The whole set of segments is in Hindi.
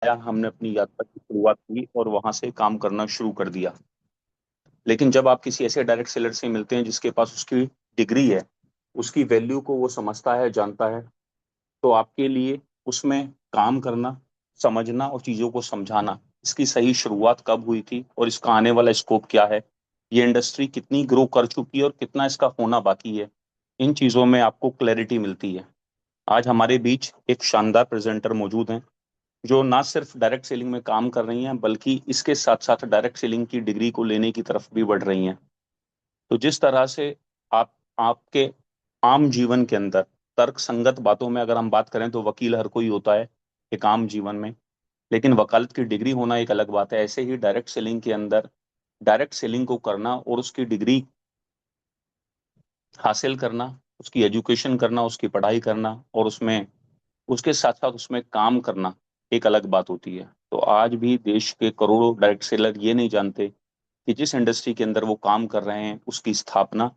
हमने अपनी यात्रा की शुरुआत की और वहां से काम करना शुरू कर दिया। लेकिन जब आप किसी ऐसे डायरेक्ट सेलर से मिलते हैं जिसके पास उसकी डिग्री है, उसकी वैल्यू को वो समझता है, जानता है, तो आपके लिए उसमें काम करना, समझना और चीजों को समझाना, इसकी सही शुरुआत कब हुई थी और इसका आने वाला स्कोप क्या है, ये इंडस्ट्री कितनी ग्रो कर चुकी है और कितना इसका होना बाकी है, इन चीजों में आपको क्लैरिटी मिलती है। आज हमारे बीच एक शानदार प्रेजेंटर मौजूद हैं जो ना सिर्फ डायरेक्ट सेलिंग में काम कर रही हैं बल्कि इसके साथ साथ डायरेक्ट सेलिंग की डिग्री को लेने की तरफ भी बढ़ रही हैं। तो जिस तरह से आप आपके आम जीवन के अंदर तर्क संगत बातों में अगर हम बात करें तो वकील हर कोई होता है एक आम जीवन में, लेकिन वकालत की डिग्री होना एक अलग बात है। ऐसे ही डायरेक्ट सेलिंग के अंदर डायरेक्ट सेलिंग को करना और उसकी डिग्री हासिल करना, उसकी एजुकेशन करना, उसकी पढ़ाई करना और उसमें उसके साथ साथ उसमें काम करना एक अलग बात होती है। तो आज भी देश के करोड़ों डायरेक्ट सेलर ये नहीं जानते कि जिस इंडस्ट्री के अंदर वो काम कर रहे हैं उसकी स्थापना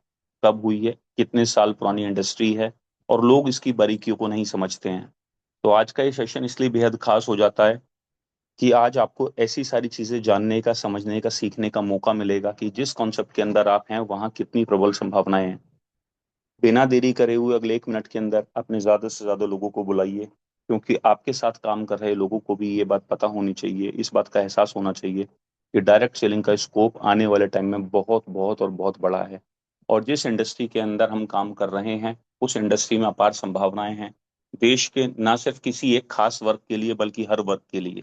कब हुई है, कितने साल पुरानी इंडस्ट्री है, और लोग इसकी बारीकियों को नहीं समझते हैं। तो आज का ये सेशन इसलिए बेहद खास हो जाता है कि आज आपको ऐसी सारी चीजें जानने का, समझने का, सीखने का मौका मिलेगा कि जिस कॉन्सेप्ट के अंदर आप हैं वहाँ कितनी प्रबल संभावनाएं हैं। बिना देरी करे हुए अगले 1 मिनट के अंदर अपने ज्यादा से ज्यादा लोगों को बुलाइए, क्योंकि आपके साथ काम कर रहे लोगों को भी ये बात पता होनी चाहिए, इस बात का एहसास होना चाहिए कि डायरेक्ट सेलिंग का स्कोप आने वाले टाइम में बहुत बहुत और बहुत बड़ा है। और जिस इंडस्ट्री के अंदर हम काम कर रहे हैं उस इंडस्ट्री में अपार संभावनाएं हैं, देश के ना सिर्फ किसी एक खास वर्ग के लिए बल्कि हर वर्ग के लिए।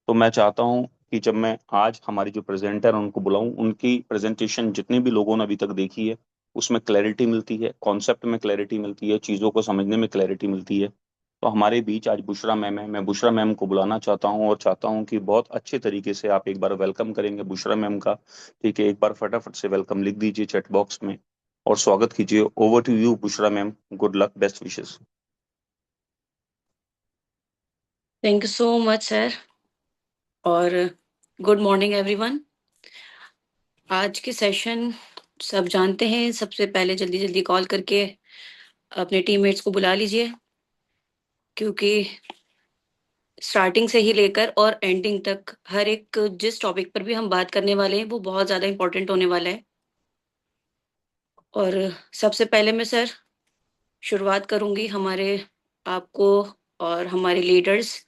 तो मैं चाहता हूं कि जब मैं आज हमारी जो प्रेजेंटर हैं उनको बुलाऊं, उनकी प्रेजेंटेशन जितने भी लोगों ने अभी तक देखी है उसमें क्लैरिटी मिलती है, कॉन्सेप्ट में क्लैरिटी मिलती है, चीज़ों को समझने में क्लैरिटी मिलती है। तो हमारे बीच आज बुशरा मैम है। मैं बुशरा मैम को बुलाना चाहता हूं और चाहता हूं कि बहुत अच्छे तरीके से आप एक बार वेलकम करेंगे बुशरा मैम का। ठीक है, एक बार फटाफट से वेलकम लिख दीजिए चैट बॉक्स में और स्वागत कीजिए। Over to you Bushra ma'am, good luck, best wishes. Thank you so much sir. और गुड मॉर्निंग एवरीवन। आज के सेशन सब जानते हैं। सबसे पहले जल्दी जल्दी कॉल करके अपने टीममेट्स को बुला लीजिए, क्योंकि स्टार्टिंग से ही लेकर और एंडिंग तक हर एक जिस टॉपिक पर भी हम बात करने वाले हैं वो बहुत ज़्यादा इंपॉर्टेंट होने वाला है। और सबसे पहले मैं सर शुरुआत करूंगी हमारे आपको और हमारे लीडर्स,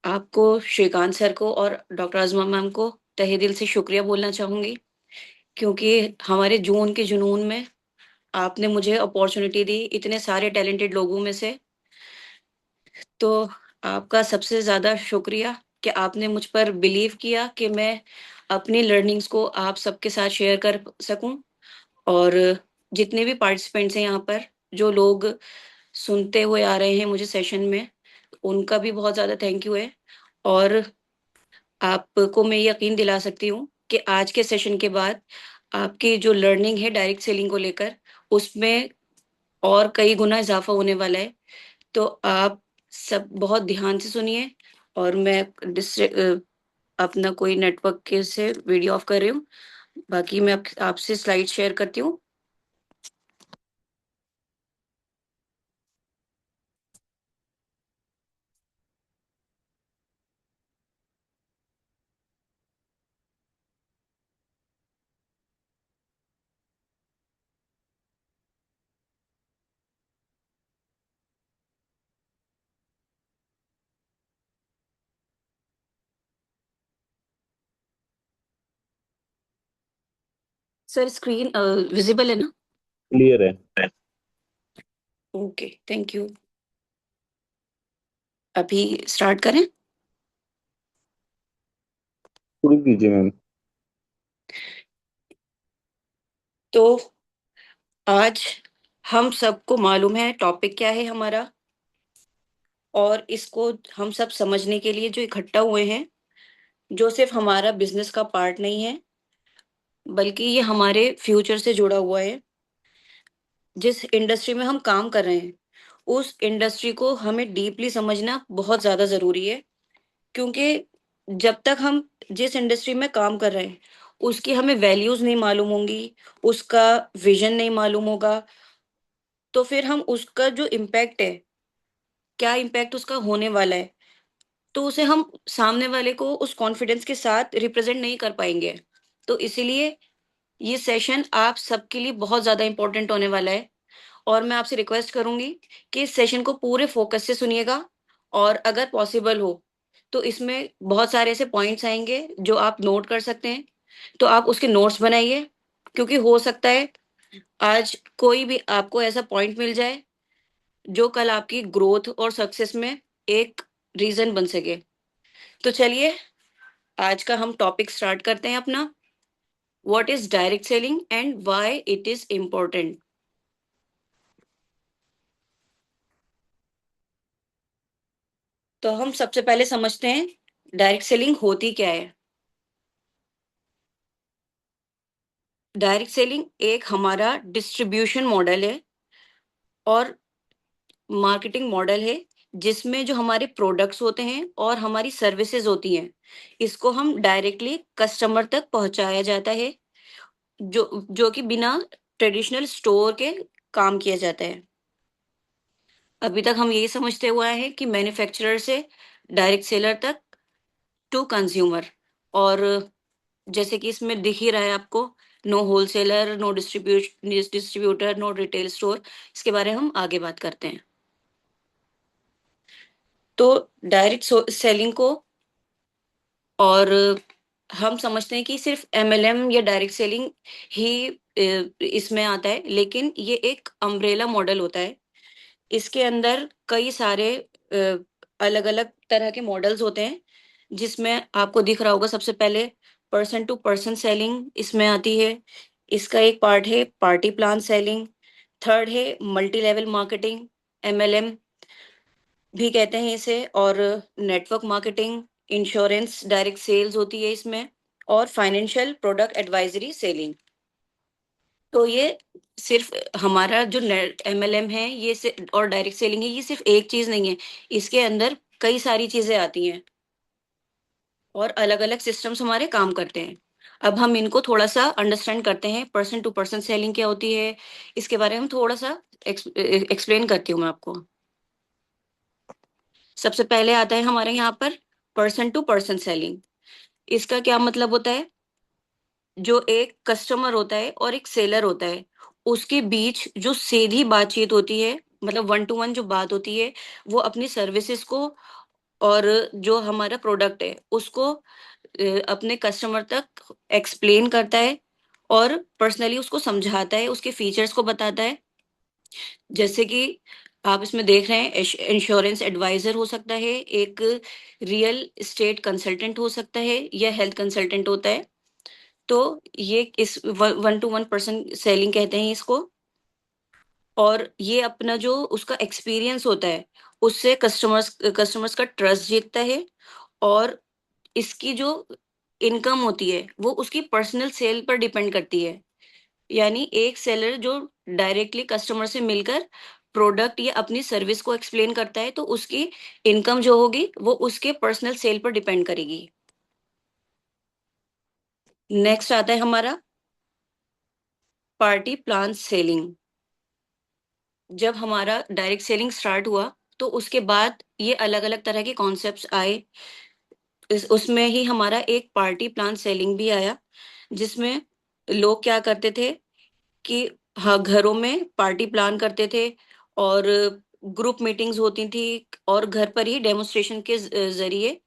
आपको श्रीकांत सर को और डॉक्टर आजमा मैम को तहे दिल से शुक्रिया बोलना चाहूंगी, क्योंकि हमारे जून के जुनून में आपने मुझे अपॉर्चुनिटी दी इतने सारे टैलेंटेड लोगों में से। तो आपका सबसे ज़्यादा शुक्रिया कि आपने मुझ पर बिलीव किया कि मैं अपनी लर्निंग्स को आप सबके साथ शेयर कर सकूं। और जितने भी पार्टिसिपेंट्स हैं यहाँ पर, जो लोग सुनते हुए आ रहे हैं मुझे सेशन में, उनका भी बहुत ज़्यादा थैंक यू है। और आपको मैं यकीन दिला सकती हूँ कि आज के सेशन के बाद आपकी जो लर्निंग है डायरेक्ट सेलिंग को लेकर, उसमें और कई गुना इजाफा होने वाला है। तो आप सब बहुत ध्यान से सुनिए। और मैं अपना कोई नेटवर्क के से वीडियो ऑफ कर रही हूँ। बाकी मैं आपसे स्लाइड शेयर करती हूँ। सर स्क्रीन विजिबल है ना? क्लियर है। Okay, thank you. अभी स्टार्ट करें? शुरू कीजिए मैम। तो आज हम सबको मालूम है टॉपिक क्या है हमारा, और इसको हम सब समझने के लिए जो इकट्ठा हुए हैं, जो सिर्फ हमारा बिजनेस का पार्ट नहीं है बल्कि ये हमारे फ्यूचर से जुड़ा हुआ है। जिस इंडस्ट्री में हम काम कर रहे हैं उस इंडस्ट्री को हमें डीपली समझना बहुत ज्यादा जरूरी है, क्योंकि जब तक हम जिस इंडस्ट्री में काम कर रहे हैं उसकी हमें वैल्यूज नहीं मालूम होंगी, उसका विजन नहीं मालूम होगा, तो फिर हम उसका जो इम्पैक्ट है, क्या इम्पैक्ट उसका होने वाला है, तो उसे हम सामने वाले को उस कॉन्फिडेंस के साथ रिप्रेज़ेंट नहीं कर पाएँगे। तो इसीलिए ये सेशन आप सबके लिए बहुत ज़्यादा इम्पोर्टेंट होने वाला है और मैं आपसे रिक्वेस्ट करूँगी कि इस सेशन को पूरे फ़ोकस से सुनिएगा और अगर पॉसिबल हो, तो इसमें बहुत सारे ऐसे पॉइंट्स आएँगे जो आप नोट कर सकते हैं, तो आप उसके नोट्स बनाइए, क्योंकि हो सकता है आज कोई भी आपको ऐसा पॉइंट मिल जाए, जो कल आपकी ग्रोथ और सक्सेस में एक रीज़न बन सके। तो चलिए, आज का हम टॉपिक स्टार्ट करते हैं अपना, what is direct selling and why it is important. तो हम सबसे पहले समझते हैं डायरेक्ट सेलिंग होती क्या है। डायरेक्ट सेलिंग एक हमारा डिस्ट्रीब्यूशन मॉडल है और मार्केटिंग मॉडल है, जिसमें जो हमारे प्रोडक्ट्स होते हैं और हमारी सर्विसेज होती हैं, इसको हम डायरेक्टली कस्टमर तक पहुंचाया जाता है, जो जो कि बिना ट्रेडिशनल स्टोर के काम किया जाता है। अभी तक हम यही समझते हुए आए हैं कि मैन्युफैक्चरर से डायरेक्ट सेलर तक टू कंज्यूमर, और जैसे कि इसमें दिख ही रहा है आपको, no wholesaler, no distributor, no retail store. इसके बारे में हम आगे बात करते हैं। तो डायरेक्ट सेलिंग को, और हम समझते हैं कि सिर्फ एमएलएम या डायरेक्ट सेलिंग ही इसमें आता है, लेकिन ये एक अम्ब्रेला मॉडल होता है। इसके अंदर कई सारे अलग अलग तरह के मॉडल्स होते हैं, जिसमें आपको दिख रहा होगा सबसे पहले पर्सन टू पर्सन सेलिंग इसमें आती है। इसका एक पार्ट है पार्टी प्लान सेलिंग। थर्ड है मल्टी लेवल मार्केटिंग, एमएलएम भी कहते हैं इसे, और network marketing, insurance direct sales होती है इसमें, और फाइनेंशियल प्रोडक्ट एडवाइजरी सेलिंग। तो ये सिर्फ हमारा जो नेट एमएलएम है और डायरेक्ट सेलिंग है, ये सिर्फ एक चीज नहीं है। इसके अंदर कई सारी चीजें आती हैं और अलग अलग सिस्टम्स हमारे काम करते हैं। अब हम इनको थोड़ा सा अंडरस्टैंड करते हैं, पर्सन टू पर्सन सेलिंग क्या होती है, इसके बारे में हम थोड़ा सा एक्सप्लेन करती हूँ मैं आपको। सबसे पहले आता है हमारे यहाँ पर पर्सन टू पर्सन सेलिंग। इसका क्या मतलब होता है, जो एक कस्टमर होता है और एक सेलर होता है, उसके बीच जो सीधी बातचीत होती है, मतलब वन टू वन जो बात होती है, वो अपनी सर्विसेज को और जो हमारा प्रोडक्ट है उसको अपने कस्टमर तक एक्सप्लेन करता है और पर्सनली उसको समझाता है, उसके फीचर्स को बताता है। जैसे कि आप इसमें देख रहे हैं, इंश्योरेंस एडवाइजर हो सकता है, एक रियल एस्टेट कंसल्टेंट हो सकता है, या हेल्थ कंसल्टेंट होता है। तो ये इस one two one person selling कहते हैं इसको। और ये अपना जो उसका एक्सपीरियंस होता है, उससे कस्टमर्स कस्टमर्स का ट्रस्ट जीतता है, और इसकी जो इनकम होती है वो उसकी पर्सनल सेल पर डिपेंड करती है। यानी एक सेलर जो डायरेक्टली कस्टमर से मिलकर प्रोडक्ट या अपनी सर्विस को एक्सप्लेन करता है, तो उसकी इनकम जो होगी वो उसके पर्सनल सेल पर डिपेंड करेगी। नेक्स्ट आता है हमारा पार्टी प्लान सेलिंग। जब हमारा डायरेक्ट सेलिंग स्टार्ट हुआ, तो उसके बाद ये अलग-अलग तरह के कॉन्सेप्ट्स आए। इस उसमें ही हमारा एक पार्टी प्लान सेलिंग भी आया, जिसमें लोग क्या करते थे कि हाँ, घरों में पार्टी प्लान करते थे और ग्रुप मीटिंग्स होती थी, और घर पर ही डेमोन्स्ट्रेशन के ज़रिए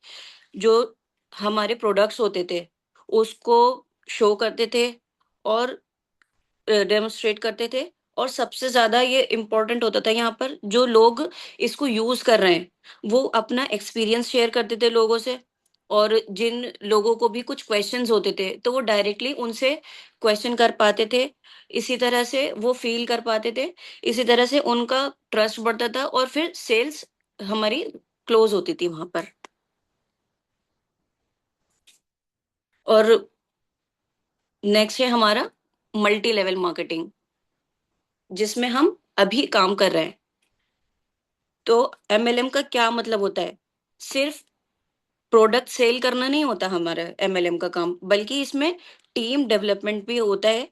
जो हमारे प्रोडक्ट्स होते थे, उसको शो करते थे और डेमोन्स्ट्रेट करते थे। और सबसे ज़्यादा ये इम्पोर्टेंट होता था यहाँ पर, जो लोग इसको यूज़ कर रहे हैं, वो अपना एक्सपीरियंस शेयर करते थे लोगों से, और जिन लोगों को भी कुछ क्वेश्चन्स होते थे, तो वो डायरेक्टली उनसे क्वेश्चन कर पाते थे। इसी तरह से वो फ़ील कर पाते थे, इसी तरह से उनका ट्रस्ट बढ़ता था और फिर सेल्स हमारी क्लोज़ होती थी वहाँ पर। और नेक्स्ट है हमारा मल्टी लेवल मार्केटिंग, जिसमें हम अभी काम कर रहे हैं। तो एमएलएम का क्या मतलब होता है? सिर्फ प्रोडक्ट सेल करना नहीं होता हमारा एमएलएम का काम, बल्कि इसमें टीम डेवलपमेंट भी होता है,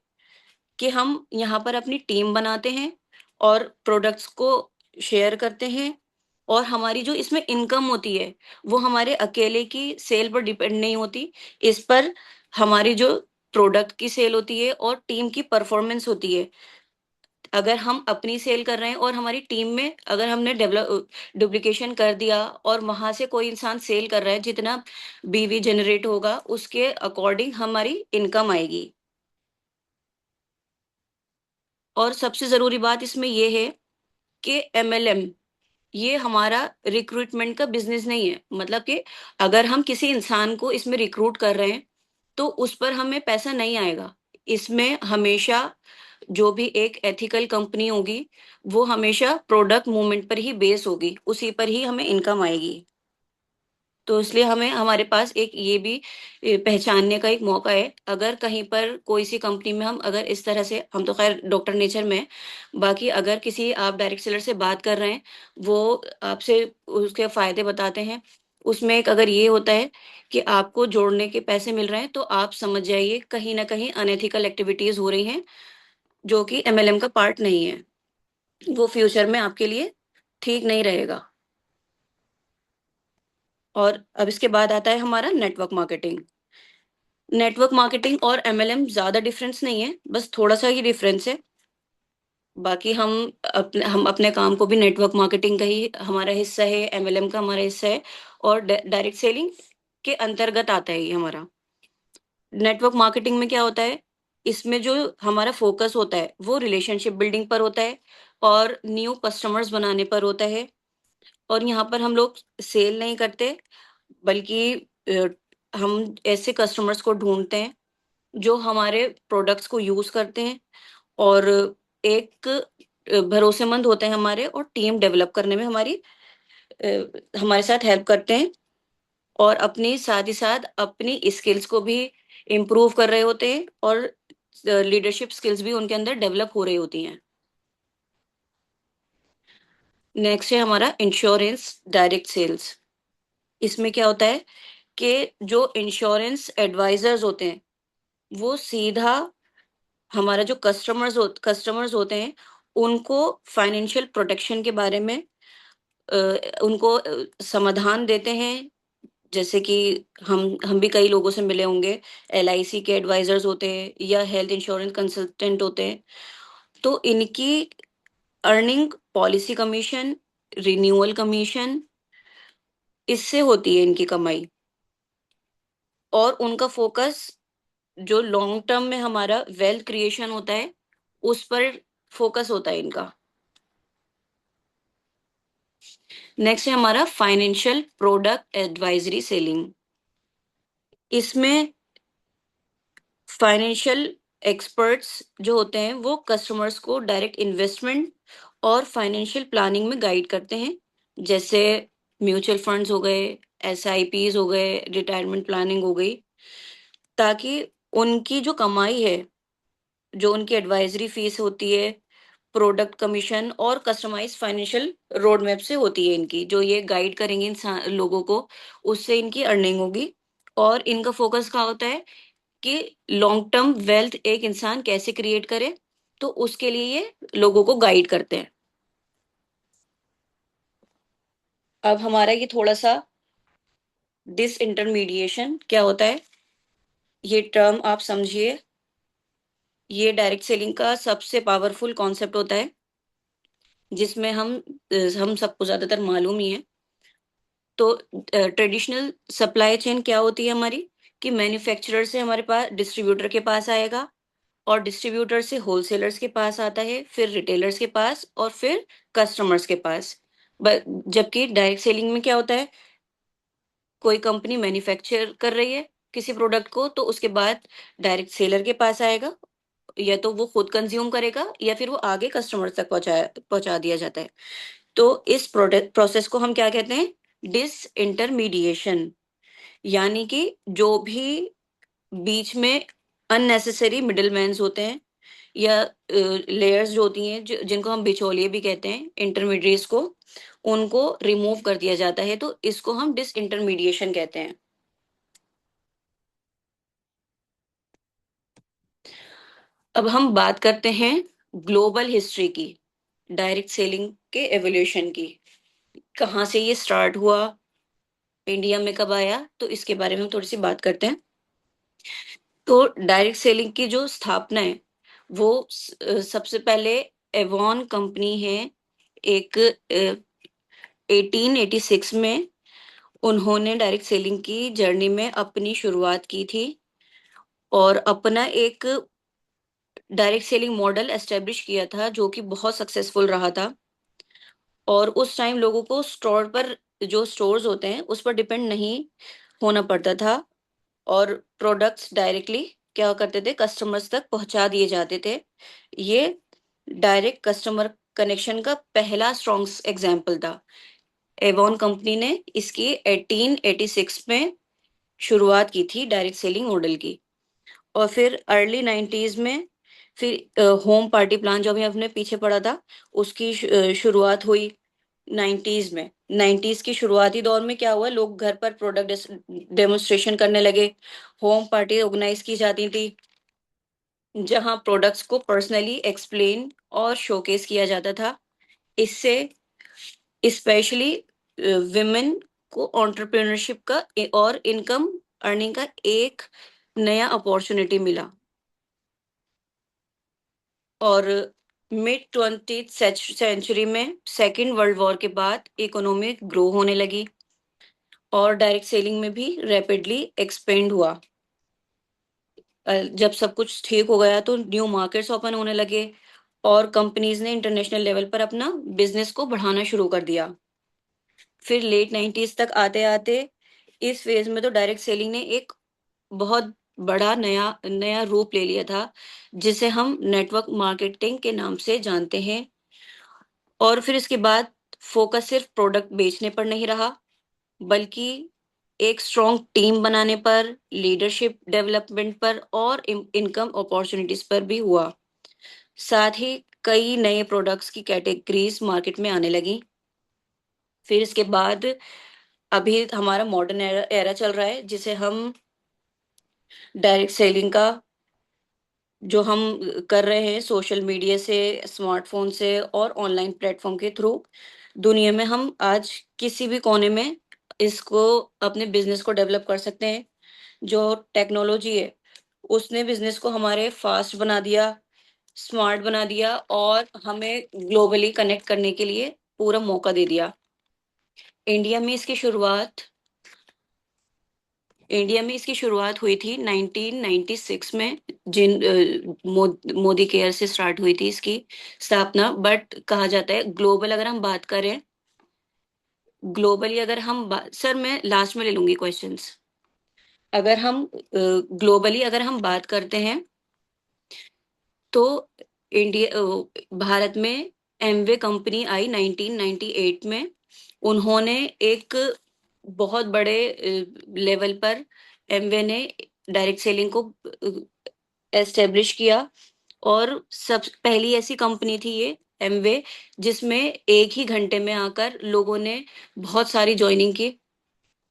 कि हम यहाँ पर अपनी टीम बनाते हैं और प्रोडक्ट्स को शेयर करते हैं, और हमारी जो इसमें इनकम होती है, वो हमारे अकेले की सेल पर डिपेंड नहीं होती। इस पर हमारी जो प्रोडक्ट की सेल होती है और टीम की परफॉर्मेंस होती है। अगर हम अपनी सेल कर रहे हैं और हमारी टीम में अगर हमने डुप्लीकेशन कर दिया और वहाँ से कोई इंसान सेल कर रहा है, जितना बीवी जनरेट होगा, उसके अकॉर्डिंग हमारी इनकम आएगी। और सबसे ज़रूरी बात इसमें ये है कि एमएलएम ये हमारा रिक्रूटमेंट का बिज़नेस नहीं है। मतलब कि अगर हम किसी इंसान को इसमें रिक्रूट कर रहे हैं, तो उस पर हमें पैसा नहीं आएगा। इसमें हमेशा जो भी एक एथिकल कंपनी होगी, वो हमेशा प्रोडक्ट मूवमेंट पर ही बेस होगी, उसी पर ही हमें इनकम आएगी। तो इसलिए हमें हमारे पास एक ये भी पहचानने का एक मौका है। अगर कहीं पर कोई-सी कंपनी में हम अगर इस तरह से हम तो ख़ैर डॉक्टर नेचर में हैं, बाकी अगर किसी आप डायरेक्ट सेलर से बात कर रहे हैं, वो आपसे उसके फ़ायदे बताते हैं। उसमें एक अगर ये होता है कि आपको जोड़ने के पैसे मिल रहे हैं, तो आप समझ जाइए कहीं न कहीं अनएथिकल एक्टिविटीज़ हो रही हैं, जो कि एमएलएम का पार्ट नहीं है। वो फ्यूचर में आपके लिए ठीक नहीं रहेगा। और अब इसके बाद आता है हमारा नेटवर्क मार्केटिंग। नेटवर्क मार्केटिंग और एमएलएम ज़्यादा डिफरेंस नहीं है, बस थोड़ा-सा ही डिफरेंस है। बाकी हम अपने काम को भी नेटवर्क मार्केटिंग का ही हमारा हिस्सा है, एमएलएम का हमारा हिस्सा है और डायरेक्ट सेलिंग के अंतर्गत आता है ये हमारा। नेटवर्क मार्केटिंग में क्या होता है, इसमें जो हमारा फ़ोकस होता है, वो रिलेशनशिप बिल्डिंग पर होता है और न्यू कस्टमर्स बनाने पर होता है। और यहाँ पर हम लोग सेल नहीं करते, बल्कि हम ऐसे कस्टमर्स को ढूँढते हैं जो हमारे प्रोडक्ट्स को यूज़ करते हैं और एक भरोसेमंद होते हैं हमारे और टीम डेवलप करने में हमारे साथ हेल्प करते हैं और अपनी साथ ही साथ अपनी स्किल्स को भी इम्प्रूव कर रहे होते हैं और लीडरशिप स्किल्स भी उनके अंदर डेवलप हो रही होती हैं। नेक्स्ट है हमारा इंश्योरेंस डायरेक्ट सेल्स। इसमें क्या होता है कि जो इंश्योरेंस एडवाइजर्स होते हैं, वो सीधा हमारा जो कस्टमर्स होते हैं, उनको फाइनेंशियल प्रोटेक्शन के बारे में अ, उनको समाधान देते हैं। जैसे कि हम भी कई लोगों से मिले होंगे, एलआईसी के एडवाइज़र्स होते हैं या हेल्थ इंश्योरेंस कंसल्टेंट होते हैं। तो इनकी earning policy commission, renewal commission इससे होती है इनकी कमाई और उनका फ़ोकस जो लॉन्ग टर्म में हमारा वेल्थ क्रिएशन होता है, उस पर फ़ोकस होता है इनका। नेक्स्ट है हमारा फाइनेंशियल प्रोडक्ट एडवाइजरी सेलिंग। इसमें फाइनेंशियल एक्सपर्ट्स जो होते हैं वो कस्टमर्स को डायरेक्ट इन्वेस्टमेंट और फाइनेंशियल प्लानिंग में गाइड करते हैं। जैसे म्यूचुअल फंड्स हो गए, एसआईपीज़ हो गए, रिटायरमेंट प्लानिंग हो गई, ताकि उनकी जो कमाई है, जो उनकी एडवाइजरी फीस होती है, प्रोडक्ट कमीशन और कस्टमाइज्ड फाइनेंशियल रोड मैप से होती है इनकी, जो ये गाइड करेंगे इंसान लोगों को, उससे इनकी अर्निंग होगी। और इनका फोकस क्या होता है कि लॉन्ग टर्म वेल्थ एक इंसान कैसे क्रिएट करे, तो उसके लिए ये लोगों को गाइड करते हैं। अब हमारा ये थोड़ा-सा डिसइंटरमीडिएशन क्या होता है, ये टर्म आप समझिए। ये डायरेक्ट सेलिंग का सबसे पावरफुल कॉन्सेप्ट होता है, जिसमें हम सबको ज़्यादातर मालूम ही है। तो ट्रेडिशनल सप्लाई चेन क्या होती है हमारी, कि मैन्युफैक्चरर से हमारे पास डिस्ट्रीब्यूटर के पास आएगा और डिस्ट्रीब्यूटर से होलसेलर्स के पास आता है, फिर रिटेलर्स के पास और फिर कस्टमर्स के पास। ब जबकि डायरेक्ट सेलिंग में क्या होता है, कोई कंपनी मैन्युफैक्चर कर रही है किसी प्रोडक्ट को, तो उसके बाद डायरेक्ट सेलर के पास आएगा, या तो वो खुद कंज़्यूम करेगा या फिर वो आगे कस्टमर तक पहुँचा दिया जाता है। तो इस प्रोडक्ट प्रोसेस को हम क्या कहते हैं? डिसइंटरमीडिएशन। यानी कि जो भी बीच में अननेसेसरी मिडलमैन्स होते हैं या लेयर्स जो होती हैं, जिनको हम बिचौलिए भी कहते हैं, इंटरमीडिएट्स को, उनको रिमूव कर दिया जाता है, तो इसको हम डिसइंटरमीडिएशन कहते हैं। अब हम बात करते हैं ग्लोबल हिस्ट्री की, डायरेक्ट सेलिंग के एवोल्यूशन की। कहाँ से ये स्टार्ट हुआ, इंडिया में कब आया, तो इसके बारे में हम थोड़ी-सी बात करते हैं। तो डायरेक्ट सेलिंग की जो स्थापना है, वो सबसे पहले एवॉन कंपनी है, एक 1886 में उन्होंने डायरेक्ट सेलिंग की जर्नी में अपनी शुरुआत की थी और अपना एक डायरेक्ट सेलिंग मॉडल एस्टेब्लिश किया था, जो कि बहुत सक्सेसफुल रहा था। और उस टाइम लोगों को स्टोर पर, जो स्टोर्स होते हैं, उस पर डिपेंड नहीं होना पड़ता था और प्रोडक्ट्स डायरेक्टली क्या करते थे, कस्टमर्स तक पहुँचा दिए जाते थे। ये डायरेक्ट कस्टमर कनेक्शन का पहला स्ट्रॉन्ग एग्ज़ाम्पल था। एवॉन कंपनी ने इसकी 1886 में शुरुआत की थी डायरेक्ट सेलिंग मॉडल की। और फिर अर्ली 90s में फिर होम पार्टी प्लान जो अभी आपने पीछे पढ़ा था, उसकी शुरुआत हुई 90s में। 90s की शुरुआती दौर में क्या हुआ, लोग घर पर प्रोडक्ट डेमोन्स्ट्रेशन करने लगे, होम पार्टी ऑर्गेनाइज की जाती थी, जहां प्रोडक्ट्स को पर्सनली एक्सप्लेन और शोकेस किया जाता था। इससे स्पेशली विमेन को एंटरप्रेन्योरशिप का और इनकम अर्निंग का एक नया अपॉर्चुनिटी मिला। और मिड 20th सेंचुरी में सेकेंड वर्ल्ड वॉर के बाद इकोनॉमी ग्रो होने लगी और डायरेक्ट सेलिंग में भी रैपिडली एक्सपेंड हुआ। जब सब कुछ ठीक हो गया तो न्यू मार्केट्स ओपन होने लगे और कंपनीज ने इंटरनेशनल लेवल पर अपना बिजनेस को बढ़ाना शुरू कर दिया। फिर लेट 90s तक आते-आते इस फेज में तो डायरेक्ट सेलिंग ने एक बहुत बड़ा नया नया रूप ले लिया था, जिसे हम नेटवर्क मार्केटिंग के नाम से जानते हैं। और फिर इसके बाद फोकस सिर्फ प्रोडक्ट बेचने पर नहीं रहा, बल्कि एक स्ट्रॉन्ग टीम बनाने पर, लीडरशिप डेवलपमेंट पर और इनकम अपॉर्चुनिटीज पर भी हुआ। साथ ही कई नए प्रोडक्ट्स की कैटेगरीज मार्केट में आने लगी। फिर इसके बाद अभी हमारा मॉडर्न एरा एरा चल रहा है, जिसे हम डायरेक्ट सेलिंग का जो हम कर रहे हैं सोशल मीडिया से, स्मार्टफ़ोन से और ऑनलाइन प्लेटफ़ॉर्म के थ्रू, दुनिया में हम आज किसी भी कोने में इसको अपने बिज़नेस को डेवलप कर सकते हैं। जो टेक्नोलॉजी है, उसने बिज़नेस को हमारे फ़ास्ट बना दिया, स्मार्ट बना दिया और हमें ग्लोबली कनेक्ट करने के लिए पूरा मौका दे दिया। इंडिया में इसकी शुरुआत इंडिया में इसकी शुरुआत हुई थी 1996 में, मोदी केयर से स्टार्ट हुई थी इसकी स्थापना। बट कहा जाता है ग्लोबल अगर हम बात करें, ग्लोबली अगर हम सर मैं लास्ट में ले लूंगी क्वेश्चंस। अगर हम ग्लोबली अगर हम बात करते हैं तो भारत में एमवे कंपनी आई 1998 में। उन्होंने एक बहुत बड़े लेवल पर एमवे ने डायरेक्ट सेलिंग को एस्टेब्लिश किया और सब पहली ऐसी कंपनी थी ये एमवे, जिसमें एक ही घंटे में आकर लोगों ने बहुत सारी जॉइनिंग की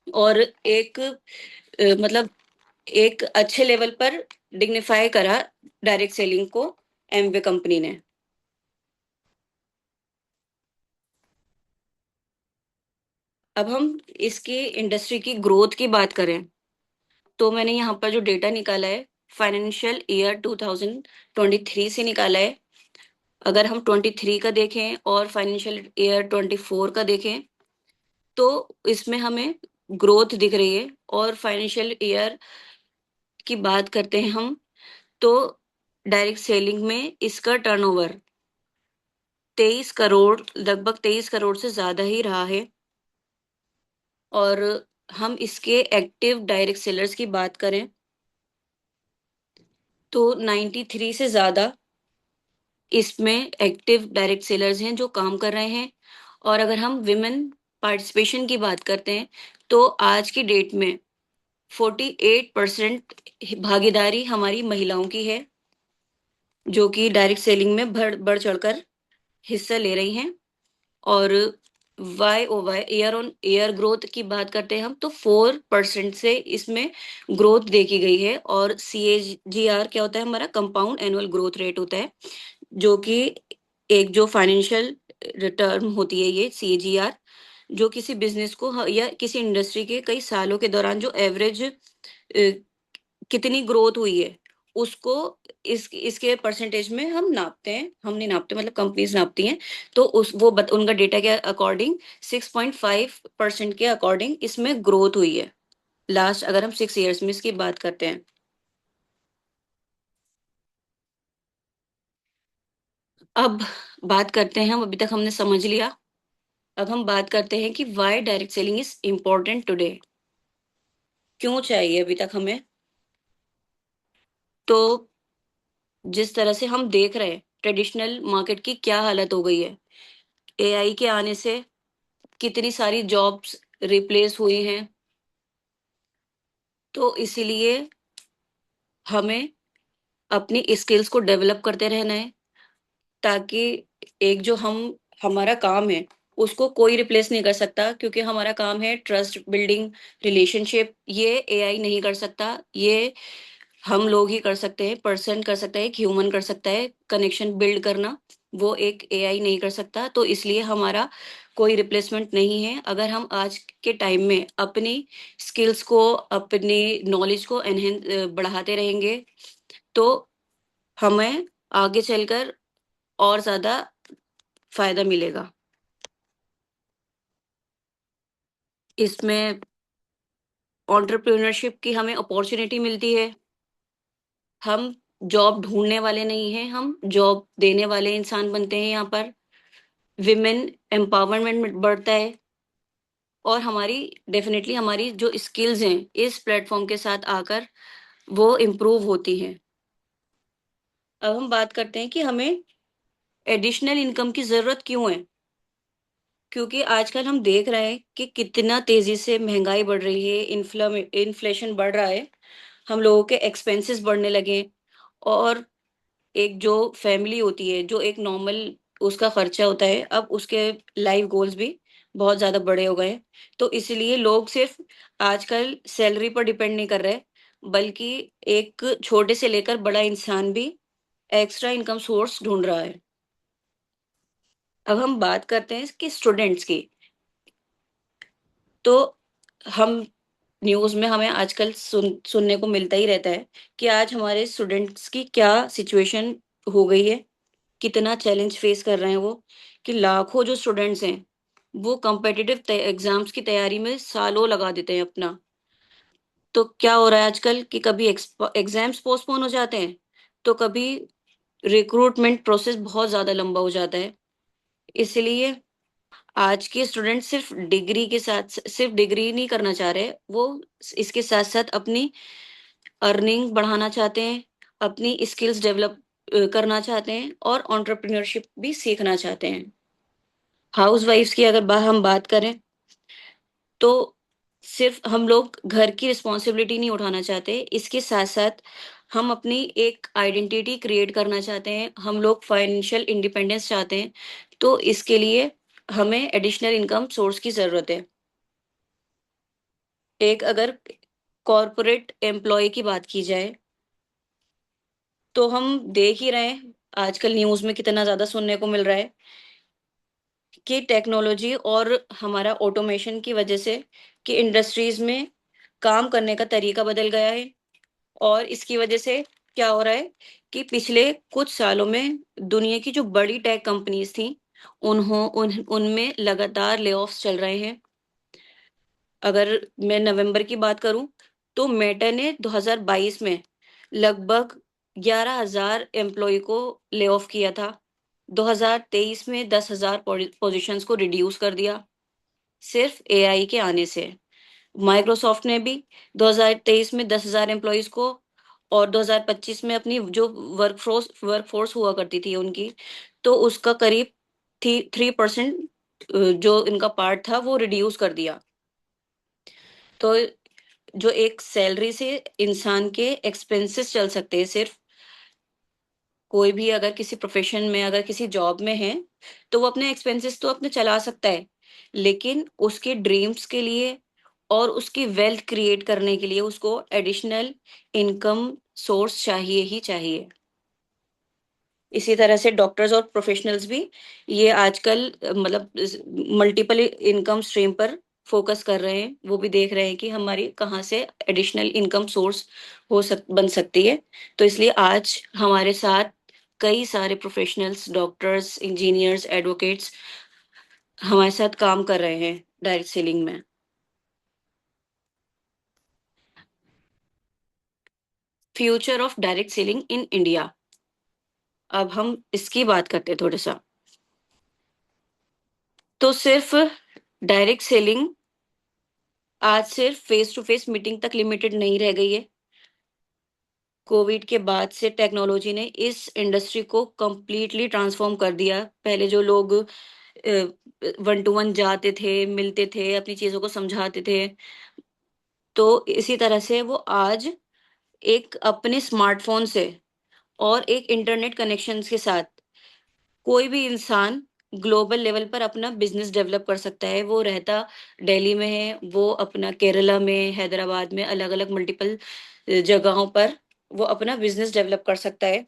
और एक मतलब एक अच्छे लेवल पर डिग्निफाई करा डायरेक्ट सेलिंग को एमवे कंपनी ने। अब हम इसकी इंडस्ट्री की ग्रोथ की बात करें, तो मैंने यहाँ पर जो डेटा निकाला है, फाइनेंशियल ईयर 2023 से निकाला है। अगर हम 23 का देखें और फाइनेंशियल ईयर 24 का देखें, तो इसमें हमें ग्रोथ दिख रही है। और फाइनेंशियल ईयर की बात करते हैं हम, तो डायरेक्ट सेलिंग में इसका टर्नओवर 23 करोड़, लगभग 23 करोड़ से ज़्यादा ही रहा है। और हम इसके एक्टिव डायरेक्ट सेलर्स की बात करें, तो 93 से ज़्यादा इसमें एक्टिव डायरेक्ट सेलर्स हैं जो काम कर रहे हैं। और अगर हम विमेन पार्टिसिपेशन की बात करते हैं, तो आज की डेट में 48% भागीदारी हमारी महिलाओं की है, जो कि डायरेक्ट सेलिंग में बढ़ चढ़कर हिस्सा ले रही हैं। और Y O Y year on year growth की बात करते हैं हम, तो 4% से इसमें ग्रोथ देखी गई है। और CAGR क्या होता है, हमारा कंपाउंड एनुअल ग्रोथ रेट होता है, जो कि एक जो फाइनेंशियल रिटर्न होती है ये CAGR, जो किसी बिज़नेस को या किसी इंडस्ट्री के कई सालों के दौरान जो एवरेज कितनी ग्रोथ हुई है, उसको इसके परसेंटेज में हम नापते हैं। हम नहीं नापते, मतलब कंपनीज़ नापती हैं। तो उस वो बत उनका डेटा के अकॉर्डिंग 6.5% के अकॉर्डिंग इसमें ग्रोथ हुई है। लास्ट अगर हम 6 इयर्स में इसकी बात करते हैं। अब बात करते हैं, हम अभी तक हमने समझ लिया। अब हम बात करते हैं कि why direct selling is important today? क्यों चाहिए अभी तक हमें? तो जिस तरह से हम देख रहे हैं, ट्रेडिशनल मार्केट की क्या हालत हो गई है। एआई के आने से कितनी सारी जॉब्स रिप्लेस हुई हैं। तो इसीलिए हमें अपनी स्किल्स को डेवलप करते रहना है, ताकि एक जो हमारा काम है, उसको कोई रिप्लेस नहीं कर सकता, क्योंकि हमारा काम है ट्रस्ट बिल्डिंग, रिलेशनशिप। ये एआई नहीं कर सकता, ये हम लोग ही कर सकते हैं, पर्सन कर सकता है, एक ह्यूमन कर सकता है कनेक्शन बिल्ड करना, वो एक एआई नहीं कर सकता। तो इसलिए हमारा कोई रिप्लेसमेंट नहीं है। अगर हम आज के टाइम में अपनी स्किल्स को, अपनी नॉलेज को बढ़ाते रहेंगे, तो हमें आगे चलकर और ज़्यादा फ़ायदा मिलेगा। इसमें एंटरप्रेन्योरशिप की हमें अपॉर्च्युनिटी मिलती है। हम जॉब ढूँढने वाले नहीं हैं, हम जॉब देने वाले इंसान बनते हैं यहाँ पर। विमेन एम्पावरमेंट बढ़ता है, और हमारी डेफ़िनेटली हमारी जो स्किल्स हैं, इस प्लेटफ़ॉर्म के साथ आकर वो इम्प्रूव होती हैं। अब हम बात करते हैं कि हमें एडिशनल इनकम की ज़रूरत क्यों है? क्योंकि आजकल हम देख रहे हैं कि कितना तेज़ी से महँगाई बढ़ रही है, इन्फ्लेशन बढ़ रहा है, हम लोगों के एक्सपेंसेस बढ़ने लगे हैं, और एक जो फैमिली होती है, जो एक नॉर्मल उसका खर्चा होता है, अब उसके लाइफ गोल्स भी बहुत ज़्यादा बड़े हो गए हैं। तो इसीलिए लोग सिर्फ़ आजकल सैलरी पर डिपेंड नहीं कर रहे, बल्कि एक छोटे से लेकर बड़ा इंसान भी एक्स्ट्रा इनकम सोर्स ढूँढ रहा है। अब हम बात करते हैं कि स्टूडेंट्स की, तो हम न्यूज़ में हमें आजकल सुनने को मिलता ही रहता है कि आज हमारे स्टूडेंट्स की क्या सिचुएशन हो गई है। कितना चैलेंज फेस कर रहे हैं वो, कि लाखों जो स्टूडेंट्स हैं, वो कॉम्पिटिटिव एग्जाम्स की तैयारी में सालों लगा देते हैं अपना। तो क्या हो रहा है आजकल कि कभी एग्जाम्स पोस्टपोन हो जाते हैं, तो कभी रिक्रूटमेंट प्रोसेस बहुत ज़्यादा लंबा हो जाता है। इसलिए आज के स्टूडेंट सिर्फ डिग्री नहीं करना चाह रहे, वो इसके साथ-साथ अपनी अर्निंग बढ़ाना चाहते हैं, अपनी स्किल्स डेवलप करना चाहते हैं, और एंटरप्रेन्योरशिप भी सीखना चाहते हैं। हाउसवाइफ्स की अगर हम बात करें, तो सिर्फ हम लोग घर की रिस्पॉन्सिबिलिटी नहीं उठाना चाहते, इसके साथ-साथ हम अपनी एक आइडेंटिटी क्रिएट करना चाहते हैं, हम लोग फाइनेंशियल इंडिपेंडेंस चाहते हैं, तो इसके लिए हमें एडिशनल इनकम सोर्स की ज़रूरत है। एक अगर कॉर्पोरेट एम्प्लॉयी की बात की जाए, तो हम देख ही रहे हैं, आजकल न्यूज़ में कितना ज़्यादा सुनने को मिल रहा है कि टेक्नोलॉजी और हमारा ऑटोमेशन की वजह से कि इंडस्ट्रीज़ में काम करने का तरीका बदल गया है, और इसकी वजह से क्या हो रहा है कि पिछले कुछ सालों में दुनिया की जो बड़ी टेक कंपनीज़ थीं, उनमें लगातार ले-ऑफ्स चल रहे हैं। अगर मैं नवंबर की बात करूँ, तो मेटा ने 2022 में लगभग 11,000 एम्प्लॉयी को ले ऑफ किया था। 2023 में 10,000 पोज़ीशंस को रिड्यूस कर दिया, सिर्फ़ एआई के आने से। माइक्रोसॉफ्ट ने भी 2023 में 10,000 एम्प्लॉइज़ को, और 2025 में अपनी जो वर्कफ़ोर्स हुआ करती थी उनकी, तो उसका करीब थी 3% जो इनका पार्ट था वो रिड्यूस कर दिया। तो जो एक सैलरी से इंसान के एक्सपेंसेस चल सकते हैं सिर्फ़, कोई भी अगर किसी प्रोफ़ेशन में, अगर किसी जॉब में है, तो वो अपने एक्सपेंसेस तो अपने चला सकता है, लेकिन उसके ड्रीम्स के लिए और उसकी वेल्थ क्रिएट करने के लिए उसको एडिशनल इनकम सोर्स चाहिए ही चाहिए। इसी तरह से डॉक्टर्स और प्रोफेशनल्स भी ये आजकल मतलब मल्टीपल इनकम स्ट्रीम पर फोकस कर रहे हैं। वो भी देख रहे हैं कि हमारी कहाँ से एडिशनल इनकम सोर्स बन सकती है। तो इसलिए आज हमारे साथ कई सारे प्रोफेशनल्स, डॉक्टर्स, इंजीनियर्स, एडवोकेट्स हमारे साथ काम कर रहे हैं डायरेक्ट सेलिंग में। Future of direct selling in India. अब हम इसकी बात करते हैं थोड़ा सा। तो सिर्फ डायरेक्ट सेलिंग आज सिर्फ फेस टू फेस मीटिंग तक लिमिटेड नहीं रह गई है। कोविड के बाद से टेक्नोलॉजी ने इस इंडस्ट्री को कंप्लीटली ट्रांसफॉर्म कर दिया। पहले जो लोग वन टू वन जाते थे, मिलते थे, अपनी चीजों को समझाते थे, तो इसी तरह से वो आज एक अपने स्मार्टफोन से और एक इंटरनेट कनेक्शन के साथ कोई भी इंसान ग्लोबल लेवल पर अपना बिजनेस डेवलप कर सकता है। वो रहता दिल्ली में है, वो अपना केरला में, हैदराबाद में, अलग अलग मल्टीपल जगहों पर वो अपना बिजनेस डेवलप कर सकता है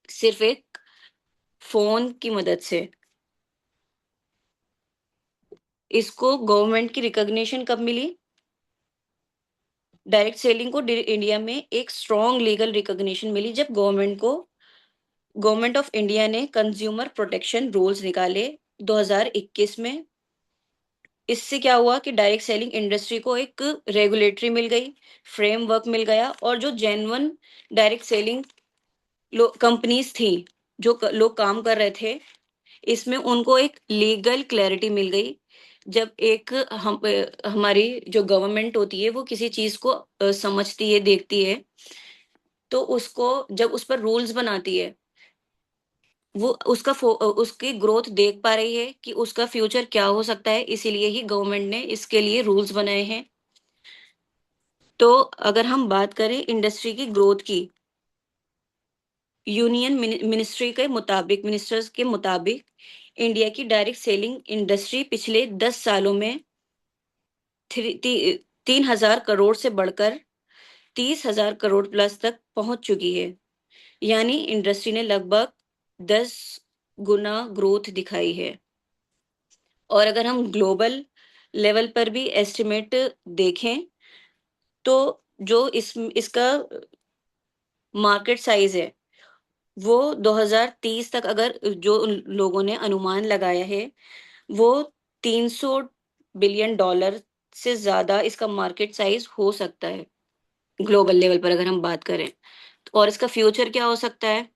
सिर्फ एक फोन की मदद से। इसको गवर्नमेंट की रिकॉग्निशन कब मिली? डायरेक्ट सेलिंग को इंडिया में एक स्ट्रॉन्ग लीगल रिकॉग्निशन मिली जब गवर्नमेंट ऑफ इंडिया ने कंज्यूमर प्रोटेक्शन रूल्स निकाले 2021 में। इससे क्या हुआ कि डायरेक्ट सेलिंग इंडस्ट्री को एक रेगुलेटरी मिल गई, फ्रेमवर्क मिल गया, और जो जेन्युइन डायरेक्ट सेलिंग कंपनीज थी, जो लोग काम कर रहे थे, इसमें उनको एक लीगल क्लैरिटी मिल गई। जब एक हमारी जो गवर्नमेंट होती है वो किसी चीज को समझती है, देखती है, तो उसको जब उस पर रूल्स बनाती है, वो उसकी ग्रोथ देख पा रही है कि उसका फ्यूचर क्या हो सकता है, इसीलिए ही गवर्नमेंट ने इसके लिए रूल्स बनाए हैं। तो अगर हम बात करें इंडस्ट्री की ग्रोथ की, यूनियन मिनिस्टर्स के मुताबिक इंडिया की डायरेक्ट सेलिंग इंडस्ट्री पिछले 10 सालों में 3,000 करोड़ से बढ़कर 30,000 करोड़ प्लस तक पहुंच चुकी है। यानी इंडस्ट्री ने लगभग 10 गुना ग्रोथ दिखाई है। और अगर हम ग्लोबल लेवल पर भी एस्टिमेट देखें, तो जो इसका मार्केट साइज है, वो 2030 तक, अगर जो उन लोगों ने अनुमान लगाया है, वो 300 बिलियन डॉलर से ज्यादा इसका मार्केट साइज हो सकता है ग्लोबल लेवल पर अगर हम बात करें। और इसका फ्यूचर क्या हो सकता है?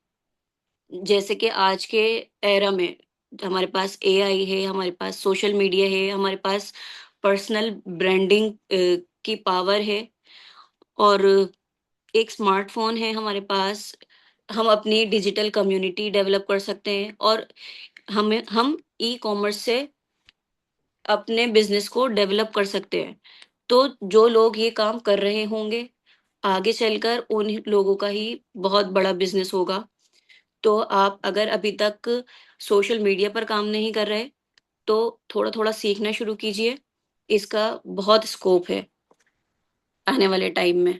जैसे कि आज के एरा में हमारे पास एआई है, हमारे पास सोशल मीडिया है, हमारे पास पर्सनल ब्रांडिंग की पावर है, और एक स्मार्टफोन है हमारे पास। हम अपनी डिजिटल कम्युनिटी डेवलप कर सकते हैं, और हम ई कॉमर्स से अपने बिजनेस को डेवलप कर सकते हैं। तो जो लोग ये काम कर रहे होंगे, आगे चलकर उन लोगों का ही बहुत बड़ा बिजनेस होगा। तो आप अगर अभी तक सोशल मीडिया पर काम नहीं कर रहे, तो थोड़ा थोड़ा सीखना शुरू कीजिए। इसका बहुत स्कोप है आने वाले टाइम में।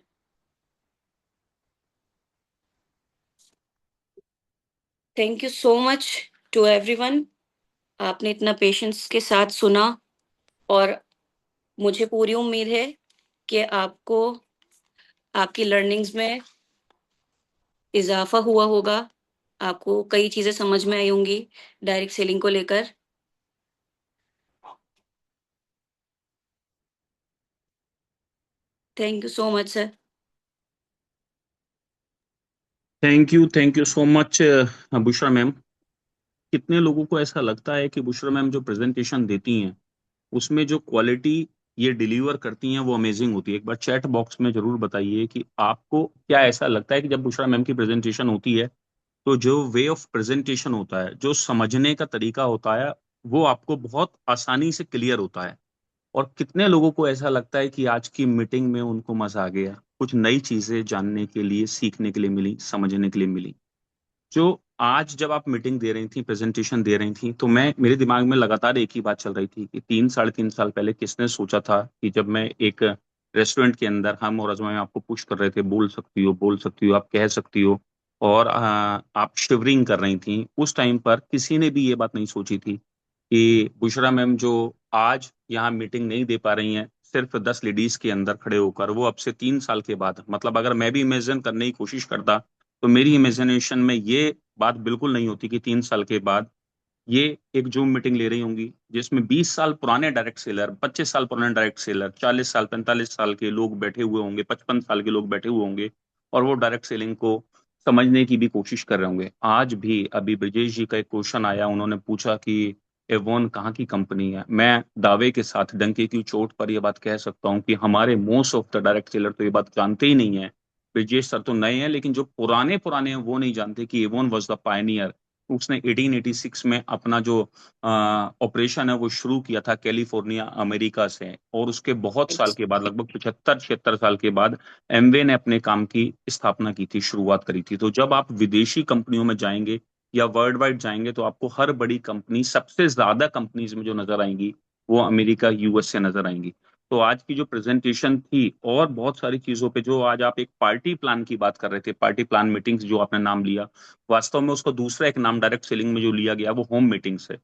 Thank you so much to everyone. आपने इतना पेशेंस के साथ सुना, और मुझे पूरी उम्मीद है कि आपको आपकी लर्निंग्स में इजाफा हुआ होगा। आपको कई चीजें समझ में आई होंगी डायरेक्ट सेलिंग को लेकर। Thank you so much sir. Thank you so much Bushra ma'am. कितने लोगों को ऐसा लगता है कि बुशरा मैम जो प्रेजेंटेशन देती हैं उसमें जो क्वालिटी ये डिलीवर करती हैं वो अमेजिंग होती है? एक बार चैट बॉक्स में जरूर बताइए कि आपको क्या ऐसा लगता है कि जब बुशरा मैम की प्रेजेंटेशन होती है तो जो वे ऑफ प्रेजेंटेशन होता है, जो समझने का तरीका होता है, वो आपको बहुत आसानी से क्लियर होता है? और कितने लोगों को ऐसा लगता है कि आज की मीटिंग में उनको मजा आ गया, कुछ नई चीजें जानने के लिए, सीखने के लिए मिली, समझने के लिए मिली? जो आज जब आप मीटिंग दे रही थी, प्रेजेंटेशन दे रही थी, तो मैं मेरे दिमाग में लगातार एक ही बात चल रही थी कि 3 साढ़े 3 साल पहले किसने सोचा था कि जब मैं एक रेस्टोरेंट के अंदर, हम और अजमा में आपको पुश कर रहे थे, बोल सकती हो, बोल सकती हो, आप कह सकती हो, और आप शिवरिंग कर रही थी उस टाइम पर। किसी ने भी ये बात नहीं सोची थी कि बुशरा मैम जो आज यहाँ मीटिंग नहीं दे पा रही हैं सिर्फ 10 लेडीज के अंदर खड़े होकर, वो अब से 3 साल के बाद, मतलब अगर मैं भी इमेजिन करने की कोशिश करता तो मेरी इमेजिनेशन में ये बात बिल्कुल नहीं होती कि 3 साल के बाद ये एक जूम मीटिंग ले रही होंगी जिसमें 20 साल पुराने डायरेक्ट सेलर, 25 साल पुराने डायरेक्ट सेलर, 40 साल 45 साल के लोग बैठे हुए होंगे, 55 साल के लोग बैठे हुए होंगे, और वो डायरेक्ट सेलिंग को समझने की भी कोशिश कर रहे होंगे। आज भी अभी ब्रजेश जी का एक क्वेश्चन आया, उन्होंने पूछा कि एवोन कहाँ की कंपनी है। मैं दावे के साथ डंके की चोट पर यह बात कह सकता हूँ कि हमारे most of the direct seller तो ये बात जानते ही नहीं है। ब्रजेश सर तो नए हैं, लेकिन जो पुराने पुराने हैं वो नहीं जानते कि एवोन वॉज द पायनियर। उसने 1886 में अपना जो ऑपरेशन है वो शुरू किया था कैलिफोर्निया अमेरिका से, और उसके बहुत साल के बाद, लगभग 75 76 साल के बाद, एमवे ने अपने काम की स्थापना की थी, शुरुआत करी थी। तो जब आप विदेशी कंपनियों में जाएंगे या वर्ल्ड वाइड जाएंगे तो आपको हर बड़ी कंपनी, सबसे ज्यादा कंपनीज में जो नजर आएंगी वो अमेरिका यूएस से नजर आएंगी। तो आज की जो प्रेजेंटेशन थी और बहुत सारी चीजों पे, जो आज आप एक पार्टी प्लान की बात कर रहे थे, पार्टी प्लान मीटिंग्स जो आपने नाम लिया, वास्तव में उसका दूसरा एक नाम डायरेक्ट सेलिंग में जो लिया गया वो होम मीटिंग्स है।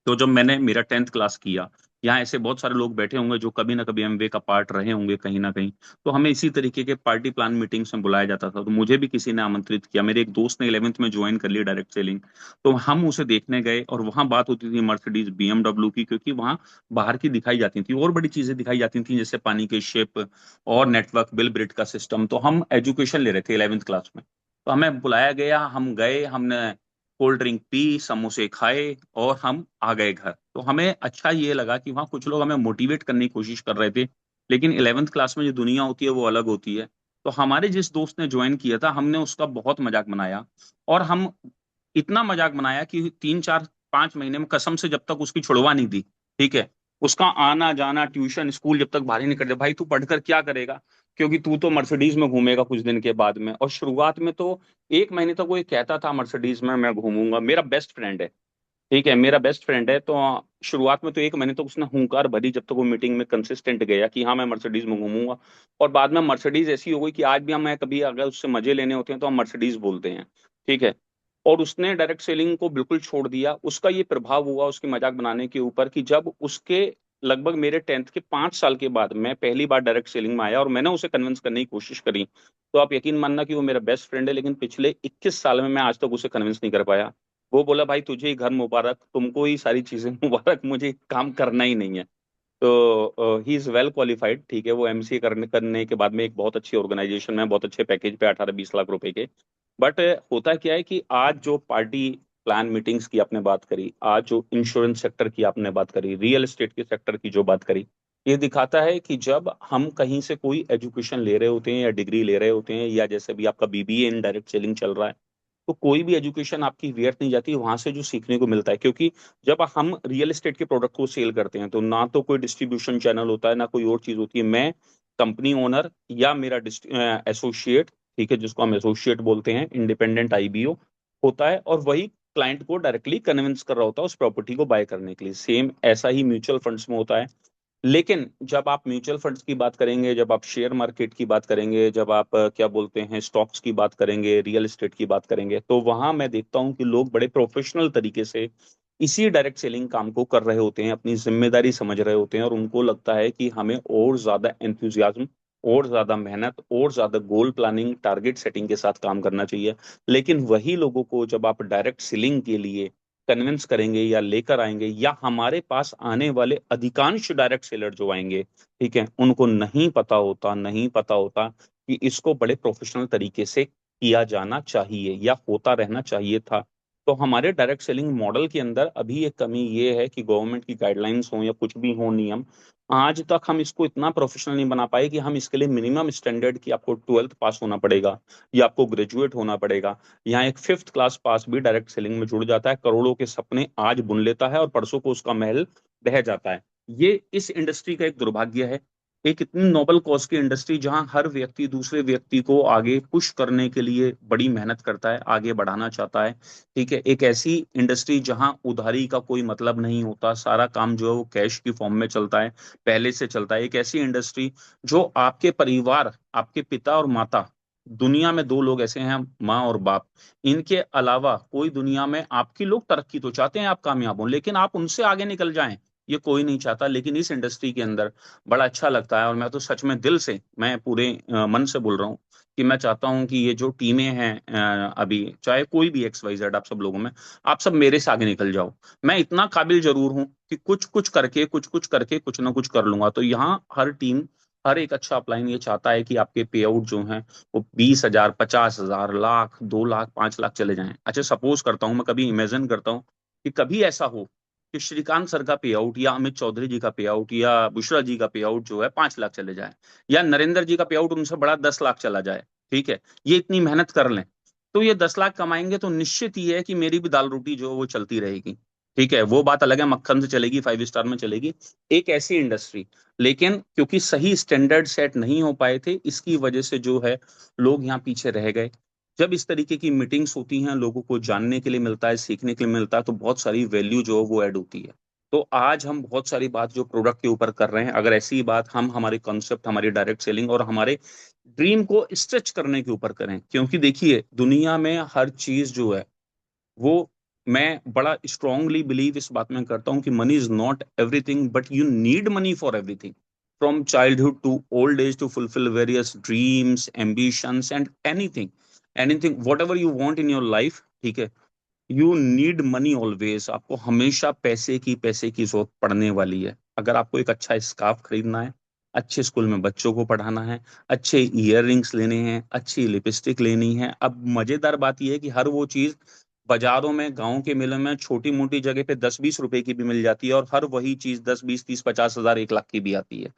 तो जब मैंने मेरा 10th क्लास किया, यहाँ ऐसे बहुत सारे लोग बैठे होंगे जो कभी ना कभी एमवे का पार्ट रहे होंगे कहीं ना कहीं। तो हमें इसी तरीके के पार्टी प्लान मीटिंग्स में बुलाया जाता था, तो मुझे भी किसी ने आमंत्रित किया। मेरे एक दोस्त ने 11th में ज्वाइन कर लिया डायरेक्ट सेलिंग। तो हम उसे देखने गए और वहां बात होती थी मर्सिडीज बीएमडब्ल्यू की, क्योंकि वहां बाहर की दिखाई जाती थी और बड़ी चीजें दिखाई जाती थी, जैसे पानी के शिप और नेटवर्क बिल ब्रिड का सिस्टम। तो हम एजुकेशन ले रहे थे 11th क्लास में। तो हमें बुलाया गया, हम गए, हमने कोल्ड ड्रिंक पी, समोसे खाए, और हम आ गए घर। तो हमें अच्छा ये लगा कि वहाँ कुछ लोग हमें मोटिवेट करने की कोशिश कर रहे थे, लेकिन 11th क्लास में जो दुनिया होती है वो अलग होती है। तो हमारे जिस दोस्त ने ज्वाइन किया था, हमने उसका बहुत मजाक बनाया, और हम इतना मजाक बनाया कि 3 4 5 महीने में कसम से जब तक उसकी छुड़वा नहीं दी, ठीक है, उसका आना जाना ट्यूशन स्कूल जब तक बाहर ही नहीं कर दे, भाई तू पढ़कर क्या करेगा, क्योंकि तू तो मर्सिडीज में घूमेगा कुछ दिन के बाद में। और शुरुआत में तो 1 महीने तक वो ये कहता था मर्सिडीज में मैं घूमूंगा, मेरा बेस्ट फ्रेंड है, ठीक है, मेरा बेस्ट फ्रेंड है। तो शुरुआत में तो 1 महीने तक उसने हुंकार भरी, जब तक वो मीटिंग में कंसिस्टेंट गया कि हाँ मैं मर्सिडीज में घूमूंगा। और बाद में मर्सिडीज ऐसी हो गई कि आज भी हमें कभी अगर उससे मजे लेने होते हैं तो हम मर्सिडीज बोलते हैं, ठीक है। और उसने डायरेक्ट सेलिंग को बिल्कुल छोड़ दिया। उसका ये प्रभाव हुआ उसकी मजाक बनाने के ऊपर कि जब उसके लगभग मेरे 10th के 5 साल के बाद मैं पहली बार डायरेक्ट सेलिंग में आया और मैंने उसे कन्विंस करने की कोशिश करी, तो आप यकीन मानना कि वो मेरा बेस्ट फ्रेंड है, लेकिन पिछले 21 साल में मैं आज तक उसे कन्विंस नहीं कर पाया। वो बोला भाई तुझे ही घर मुबारक, तुमको ही सारी चीजें मुबारक, मुझे काम करना ही नहीं है। तो ही इज वेल क्वालिफाइड, ठीक है, वो एमसीए करने करने के बाद में एक बहुत अच्छी ऑर्गेनाइजेशन में बहुत अच्छे पैकेज पे 18 20 लाख रुपए के। बट होता क्या है कि आज जो पार्टी प्लान मीटिंग्स की आपने बात करी, आज जो इंश्योरेंस सेक्टर की आपने बात करी, रियल एस्टेट के सेक्टर की जो बात करी, ये दिखाता है कि जब हम कहीं से कोई एजुकेशन ले रहे होते हैं या डिग्री ले रहे होते हैं, या जैसे भी आपका बीबीए इन डायरेक्ट सेलिंग चल रहा है, तो कोई भी एजुकेशन आपकी व्यर्थ नहीं जाती, वहां से जो सीखने को मिलता है। क्योंकि जब हम रियल एस्टेट के प्रोडक्ट को सेल करते हैं तो ना तो कोई डिस्ट्रीब्यूशन चैनल होता है, ना कोई और चीज होती है। मैं कंपनी ओनर या मेरा एसोसिएट, ठीक है, जिसको हम एसोसिएट बोलते हैं, इंडिपेंडेंट आईबीओ होता है, और वही क्लाइंट को डायरेक्टली कन्विंस कर रहा होता है उस प्रॉपर्टी को बाय करने के लिए। सेम ऐसा ही म्यूचुअल फंड्स में होता है। लेकिन जब आप म्यूचुअल फंड्स की बात करेंगे, जब आप शेयर मार्केट की बात करेंगे, जब आप क्या बोलते हैं स्टॉक्स की बात करेंगे, रियल एस्टेट की बात करेंगे, तो वहां मैं देखता हूं कि लोग बड़े प्रोफेशनल तरीके से इसी डायरेक्ट सेलिंग काम को कर रहे होते हैं, अपनी जिम्मेदारी समझ रहे होते हैं, और उनको लगता है कि हमें और ज्यादा एंथुजियाज्म, और ज्यादा मेहनत, और ज्यादा गोल प्लानिंग, टारगेट सेटिंग के साथ काम करना चाहिए। लेकिन वही लोगों को जब आप डायरेक्ट सेलिंग के लिए कन्विंस करेंगे या लेकर आएंगे, या हमारे पास आने वाले अधिकांश डायरेक्ट सेलर जो आएंगे, ठीक है, उनको नहीं पता होता कि इसको बड़े प्रोफेशनल तरीके से किया जाना चाहिए या होता रहना चाहिए था। तो हमारे डायरेक्ट सेलिंग मॉडल के अंदर अभी एक कमी ये है कि गवर्नमेंट की गाइडलाइंस हो या कुछ भी हो नियम, आज तक हम इसको इतना प्रोफेशनल नहीं बना पाए कि हम इसके लिए मिनिमम स्टैंडर्ड कि आपको 12th पास होना पड़ेगा या आपको ग्रेजुएट होना पड़ेगा। यहाँ एक 5th क्लास पास भी डायरेक्ट सेलिंग में जुड़ जाता है, करोड़ों के सपने आज बुन लेता है और परसों को उसका महल ढह जाता है। ये इस इंडस्ट्री का एक दुर्भाग्य है। एक इतनी नोबल कॉज की इंडस्ट्री जहां हर व्यक्ति दूसरे व्यक्ति को आगे पुश करने के लिए बड़ी मेहनत करता है, आगे बढ़ाना चाहता है, ठीक है, एक ऐसी इंडस्ट्री जहां उधारी का कोई मतलब नहीं होता, सारा काम जो है वो कैश की फॉर्म में चलता है, पहले से चलता है। एक ऐसी इंडस्ट्री जो आपके परिवार, आपके पिता और माता, दुनिया में दो लोग ऐसे हैं, माँ और बाप। इनके अलावा कोई दुनिया में, आपकी लोग तरक्की तो चाहते हैं, आप कामयाब हो, लेकिन आप उनसे आगे निकल जाएं, ये कोई नहीं चाहता। लेकिन इस इंडस्ट्री के अंदर बड़ा अच्छा लगता है, और मैं तो सच में दिल से, मैं पूरे मन से बोल रहा हूँ कि मैं चाहता हूँ कि ये जो टीमें हैं, अभी चाहे कोई भी एक्स वाई जेड, आप सब लोगों में, आप सब मेरे से आगे निकल जाओ। मैं इतना काबिल जरूर हूँ कि कुछ कुछ करके कुछ ना कुछ कर लूंगा। तो यहाँ हर टीम, हर एक अच्छा अपलाइन ये चाहता है कि आपके पे आउट जो हैं वो 20,000, 50,000, लाख, 2 लाख, 5 लाख चले जाएं। अच्छा, सपोज करता हूं, मैं कभी इमेजिन करता हूं कि कभी ऐसा हो कि श्रीकांत सर का पे आउट, या अमित चौधरी जी का पे आउट, या बुशरा जी का पे आउट जो है 5 लाख चले जाए, या नरेंद्र जी का पे आउट उनसे बड़ा 10 लाख चला जाए। ठीक है, ये इतनी मेहनत कर लें, तो ये 10 लाख कमाएंगे, तो निश्चित ही है कि मेरी भी दाल रोटी जो है वो चलती रहेगी। ठीक है, वो बात अलग है, मक्खन से चलेगी, 5 स्टार में चलेगी, एक ऐसी इंडस्ट्री। लेकिन क्योंकि सही स्टैंडर्ड सेट नहीं हो पाए थे, इसकी वजह से जो है लोग यहाँ पीछे रह गए। जब इस तरीके की मीटिंग्स होती हैं, लोगों को जानने के लिए मिलता है, सीखने के लिए मिलता है, तो बहुत सारी वैल्यू जो है वो ऐड होती है। तो आज हम बहुत सारी बात जो प्रोडक्ट के ऊपर कर रहे हैं, अगर ऐसी ही बात हम हमारे कॉन्सेप्ट, हमारी डायरेक्ट सेलिंग और हमारे ड्रीम को स्ट्रेच करने के ऊपर करें, क्योंकि देखिए दुनिया में हर चीज जो है वो, मैं बड़ा स्ट्रांगली बिलीव इस बात में करता हूँ कि money is not everything, but you need money for everything, from childhood to old age, to fulfil various dreams, ambitions and anything, anything whatever you want in your life. ठीक है, यू नीड मनी ऑलवेज। आपको हमेशा पैसे की जरूरत पड़ने वाली है। अगर आपको एक अच्छा स्कार्फ खरीदना है, अच्छे स्कूल में बच्चों को पढ़ाना है, अच्छे ईयर रिंग्स लेने हैं, अच्छी लिपस्टिक लेनी है। अब मजेदार बात यह है कि हर वो चीज बाजारों में, गांव के मेलों में छोटी मोटी जगह पे 10-20 रुपए की भी मिल जाती है, और हर वही चीज 10, 20, 30, 50 हजार, 1 लाख की भी आती है।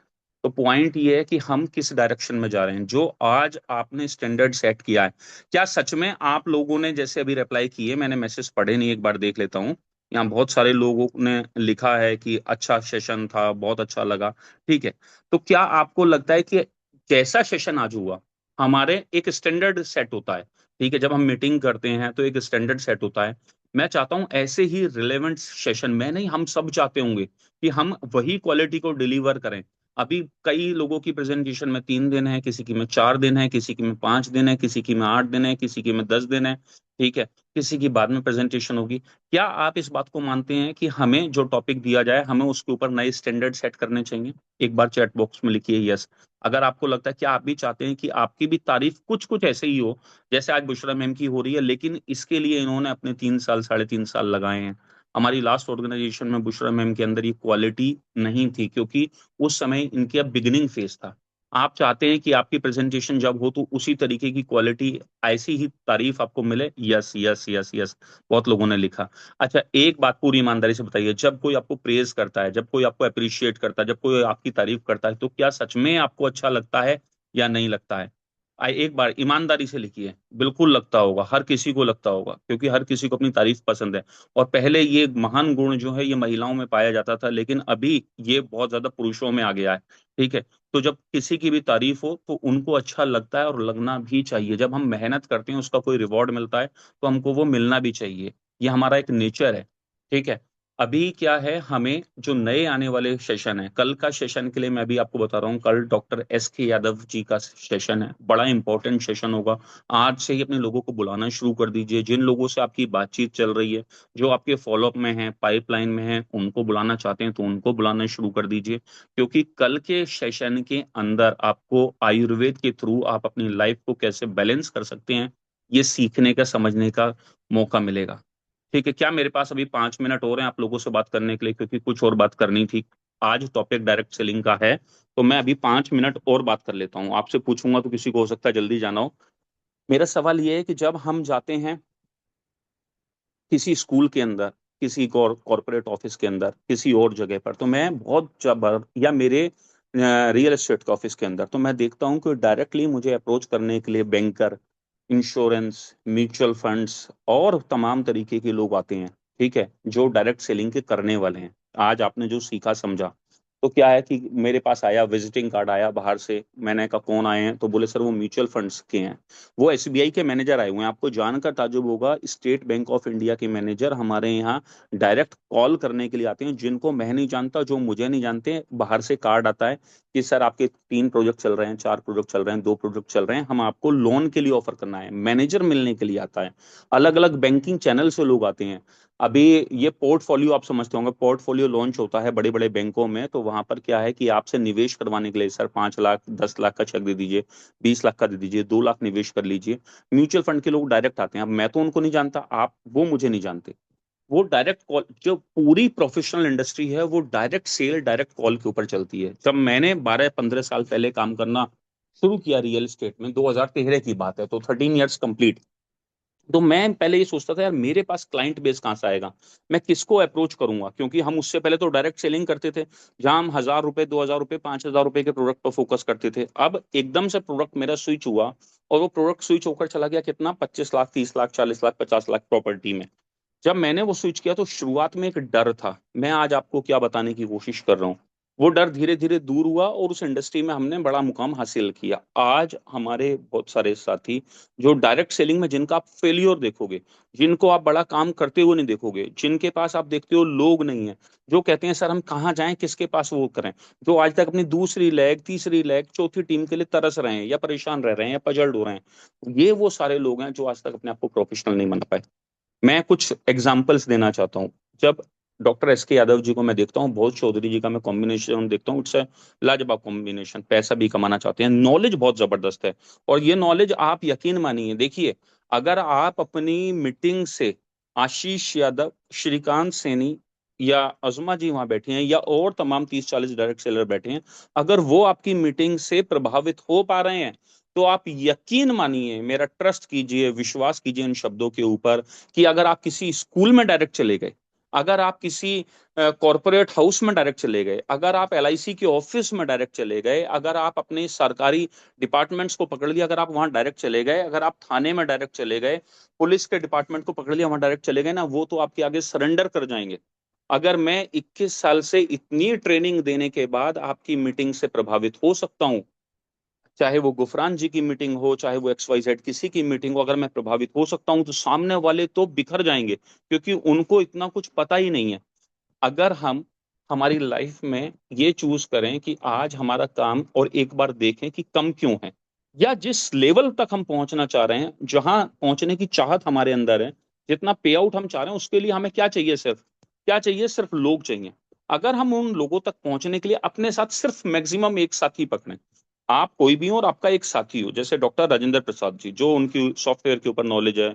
तो पॉइंट ये है कि हम किस डायरेक्शन में जा रहे हैं, जो आज आपने स्टैंडर्ड सेट किया है। क्या सच में आप लोगों ने, जैसे अभी रिप्लाई किए, मैंने मैसेज पढ़े नहीं, एक बार देख लेता हूँ। यहाँ बहुत सारे लोगों ने लिखा है कि अच्छा सेशन था, बहुत अच्छा लगा। ठीक है, तो क्या आपको लगता है कि कैसा सेशन आज हुआ? हमारे एक स्टैंडर्ड सेट होता है। ठीक है, जब हम मीटिंग करते हैं तो एक स्टैंडर्ड सेट होता है। मैं चाहता हूं ऐसे ही रिलेवेंट सेशन, मैं नहीं, हम सब चाहते होंगे कि हम वही क्वालिटी को डिलीवर करें। अभी कई लोगों की प्रेजेंटेशन में 3 दिन है, किसी की में 4 दिन है, किसी की में 5 दिन है, किसी की में 8 दिन है, किसी की में 10 दिन है। ठीक है, किसी की बाद में प्रेजेंटेशन होगी। क्या आप इस बात को मानते हैं कि हमें जो टॉपिक दिया जाए, हमें उसके ऊपर नए स्टैंडर्ड सेट करने चाहिए? एक बार चैट बॉक्स में लिखिए यस, अगर आपको लगता है। क्या आप भी चाहते हैं कि आपकी भी तारीफ कुछ कुछ ऐसे ही हो जैसे आज बुशरा मैम की हो रही है, लेकिन इसके लिए इन्होंने अपने 3 साल, 3.5 साल लगाए हैं। हमारी लास्ट ऑर्गेनाइजेशन में बुशरा मैम के अंदर ये क्वालिटी नहीं थी, क्योंकि उस समय इनके अब बिगिनिंग फेज था। आप चाहते हैं कि आपकी प्रेजेंटेशन जब हो तो उसी तरीके की क्वालिटी, ऐसी ही तारीफ आपको मिले? यस, यस, यस, यस, बहुत लोगों ने लिखा। अच्छा, एक बात पूरी ईमानदारी से बताइए, जब कोई आपको प्रेज करता है, जब कोई आपको अप्रिशिएट करता है, जब कोई आपकी तारीफ करता है, तो क्या सच में आपको अच्छा लगता है या नहीं लगता है? एक बार ईमानदारी से लिखिए। बिल्कुल लगता होगा, हर किसी को लगता होगा, क्योंकि हर किसी को अपनी तारीफ पसंद है। और पहले ये महान गुण जो है ये महिलाओं में पाया जाता था, लेकिन अभी ये बहुत ज्यादा पुरुषों में आ गया है। ठीक है, तो जब किसी की भी तारीफ हो तो उनको अच्छा लगता है, और लगना भी चाहिए। जब हम मेहनत करते हैं, उसका कोई रिवॉर्ड मिलता है, तो हमको वो मिलना भी चाहिए। ये हमारा एक नेचर है। ठीक है, अभी क्या है, हमें जो नए आने वाले सेशन है, कल का सेशन के लिए मैं अभी आपको बता रहा हूँ, कल doctor S K Yadav ji का सेशन है, बड़ा इंपॉर्टेंट सेशन होगा। आज से ही अपने लोगों को बुलाना शुरू कर दीजिए, जिन लोगों से आपकी बातचीत चल रही है, जो आपके फॉलोअप में है, पाइपलाइन में है, उनको बुलाना चाहते हैं तो उनको बुलाना शुरू कर दीजिए। क्योंकि कल के सेशन के अंदर आपको आयुर्वेद के थ्रू आप अपनी लाइफ को कैसे बैलेंस कर सकते हैं, ये सीखने का, समझने का मौका मिलेगा। ठीक है, क्या मेरे पास अभी 5 मिनट और हैं आप लोगों से बात करने के लिए? क्योंकि कुछ और बात करनी थी। आज टॉपिक डायरेक्ट सेलिंग का है, तो मैं अभी 5 मिनट और बात कर लेता हूँ। आपसे पूछूंगा तो किसी को हो सकता है जल्दी जाना हो। मेरा सवाल ये है कि जब हम जाते हैं किसी स्कूल के अंदर, किसी कॉर्पोरेट ऑफिस के अंदर, किसी और जगह पर, तो मैं बहुत या मेरे रियल एस्टेट के ऑफिस के अंदर, तो मैं देखता हूँ कि डायरेक्टली मुझे अप्रोच करने के लिए बैंकर, इंश्योरेंस, म्यूचुअल फंड्स और तमाम तरीके के लोग आते हैं। ठीक है, जो डायरेक्ट सेलिंग के करने वाले हैं। आज आपने जो सीखा समझा, तो क्या है कि मेरे पास आया, विजिटिंग कार्ड आया बाहर से, मैंने कहा कौन आए हैं, तो बोले सर वो म्यूचुअल फंड्स के हैं, वो एसबीआई के मैनेजर आए हुए हैं। आपको जानकर ताज्जुब होगा, स्टेट बैंक ऑफ इंडिया के मैनेजर हमारे यहाँ डायरेक्ट कॉल करने के लिए आते हैं, जिनको मैं नहीं जानता, जो मुझे नहीं जानते। बाहर से कार्ड आता है कि सर आपके 3 प्रोजेक्ट चल रहे हैं, 4 प्रोजेक्ट चल रहे हैं, 2 प्रोजेक्ट चल रहे हैं, हम आपको लोन के लिए ऑफर करना है। मैनेजर मिलने के लिए आता है। अलग अलग बैंकिंग चैनल से लोग आते हैं। अभी ये पोर्टफोलियो आप समझते होंगे, पोर्टफोलियो लॉन्च होता है बड़े बड़े बैंकों में, तो वहां पर क्या है कि आपसे निवेश करवाने के लिए सर 5 लाख 10 लाख का चेक दे दीजिए, 20 लाख का दे दीजिए, 2 लाख निवेश कर लीजिए। म्यूचुअल फंड के लोग डायरेक्ट आते हैं। अब मैं तो उनको नहीं जानता, आप वो मुझे नहीं जानते। वो डायरेक्ट कॉल, जो पूरी प्रोफेशनल इंडस्ट्री है वो डायरेक्ट सेल, डायरेक्ट कॉल के ऊपर चलती है। जब मैंने 12-15 साल पहले काम करना शुरू किया रियल एस्टेट में, 2013 की बात है, तो 13 ईयर्स कंप्लीट। तो मैं पहले ये सोचता था यार मेरे पास क्लाइंट बेस कहाँ से आएगा, मैं किसको अप्रोच करूंगा, क्योंकि हम उससे पहले तो डायरेक्ट सेलिंग करते थे, जहां हम 1,000 रुपए, 2,000 रुपए, 5,000 रुपए के प्रोडक्ट पर फोकस करते थे। अब एकदम से प्रोडक्ट मेरा स्विच हुआ, और वो प्रोडक्ट स्विच होकर चला गया कितना, 25 लाख, 30 लाख, 40 लाख, 50 लाख प्रॉपर्टी में। जब मैंने वो स्विच किया तो शुरुआत में एक डर था, मैं आज आपको क्या बताने की कोशिश कर रहा हूँ। वो डर धीरे धीरे दूर हुआ, और उस इंडस्ट्री में हमने बड़ा मुकाम हासिल किया। आज हमारे बहुत सारे साथी जो डायरेक्ट सेलिंग में, जिनका आप फेलियर देखोगे, जिनको आप बड़ा काम करते हुए नहीं देखोगे, जिनके पास आप देखते हो लोग नहीं है, जो कहते हैं सर हम कहाँ जाएं, किसके पास वो करें, जो आज तक अपनी दूसरी लेग, तीसरी लेग, चौथी टीम के लिए तरस रहे हैं, या परेशान रह रहे हैं, या पजल्ड हो रहे हैं, ये वो सारे लोग हैं जो आज तक अपने आप को प्रोफेशनल नहीं बना पाए। मैं कुछ एग्जाम्पल्स देना चाहता हूँ। जब डॉक्टर एस के यादव जी को मैं देखता हूँ, बहुत चौधरी जी का मैं कॉम्बिनेशन देखता हूँ, इट्स लाजवाब कॉम्बिनेशन। पैसा भी कमाना चाहते हैं, नॉलेज बहुत जबरदस्त है। और ये नॉलेज आप यकीन मानिए, देखिए, अगर आप अपनी मीटिंग से आशीष यादव, श्रीकांत सैनी, या अजमा जी वहां बैठे हैं, या और तमाम 30-40 डायरेक्ट सेलर बैठे हैं, अगर वो आपकी मीटिंग से प्रभावित हो पा रहे हैं, तो आप यकीन मानिए, मेरा ट्रस्ट कीजिए, विश्वास कीजिए इन शब्दों के ऊपर, कि अगर आप किसी स्कूल में डायरेक्ट चले गए, अगर आप किसी कॉरपोरेट हाउस में डायरेक्ट चले गए, अगर आप एलआईसी के ऑफिस में डायरेक्ट चले गए, अगर आप अपने सरकारी डिपार्टमेंट्स को पकड़ लिया, अगर आप वहां डायरेक्ट चले गए, अगर आप थाने में डायरेक्ट चले गए, पुलिस के डिपार्टमेंट को पकड़ लिया, वहां डायरेक्ट चले गए ना, वो तो आपके आगे सरेंडर कर जाएंगे। अगर मैं 21 साल से इतनी ट्रेनिंग देने के बाद आपकी मीटिंग से प्रभावित हो सकता हूं, चाहे वो गुफरान जी की मीटिंग हो, चाहे वो XYZ किसी की मीटिंग हो, अगर मैं प्रभावित हो सकता हूं, तो सामने वाले तो बिखर जाएंगे, क्योंकि उनको इतना कुछ पता ही नहीं है। अगर हम हमारी लाइफ में ये चूज करें कि आज हमारा काम, और एक बार देखें कि कम क्यों है, या जिस लेवल तक हम पहुंचना चाह रहे हैं, जहां पहुंचने की चाहत हमारे अंदर है, जितना पे आउट हम चाह रहे हैं, उसके लिए हमें क्या चाहिए, सिर्फ क्या चाहिए, सिर्फ लोग चाहिए। अगर हम उन लोगों तक पहुंचने के लिए अपने साथ सिर्फ मैक्सिमम एक साथी पकड़ें, आप कोई भी हो और आपका एक साथी हो, जैसे डॉक्टर राजेंद्र प्रसाद जी, जो उनकी सॉफ्टवेयर के ऊपर नॉलेज है,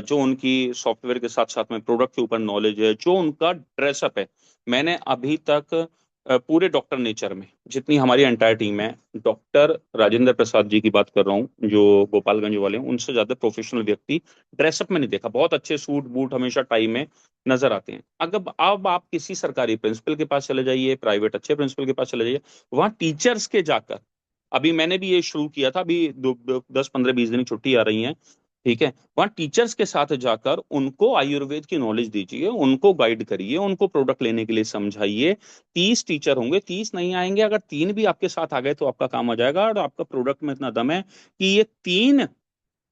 जो उनकी सॉफ्टवेयर के साथ साथ में प्रोडक्ट के ऊपर नॉलेज है, जो उनका ड्रेसअप है। मैंने अभी तक पूरे डॉक्टर नेचर में जितनी हमारी एंटायर टीम है, डॉक्टर राजेंद्र प्रसाद जी की बात कर रहा हूँ जो गोपालगंज वाले हैं, उनसे ज्यादा प्रोफेशनल व्यक्ति ड्रेसअप में नहीं देखा। बहुत अच्छे सूट बूट हमेशा टाई में नजर आते हैं। अगर अब आप किसी सरकारी प्रिंसिपल के पास चले जाइए, प्राइवेट अच्छे प्रिंसिपल के पास चले जाइए, वहाँ टीचर्स के जाकर, अभी मैंने भी ये शुरू किया था, अभी 10-15-20 दिन की छुट्टी आ रही है, ठीक है, वहाँ टीचर्स के साथ जाकर उनको आयुर्वेद की नॉलेज दीजिए, उनको गाइड करिए, उनको प्रोडक्ट लेने के लिए समझाइए। 30 टीचर होंगे, 30 नहीं आएंगे, अगर 3 भी आपके साथ आ गए तो आपका काम हो जाएगा, और आपका प्रोडक्ट में इतना दम है कि ये 3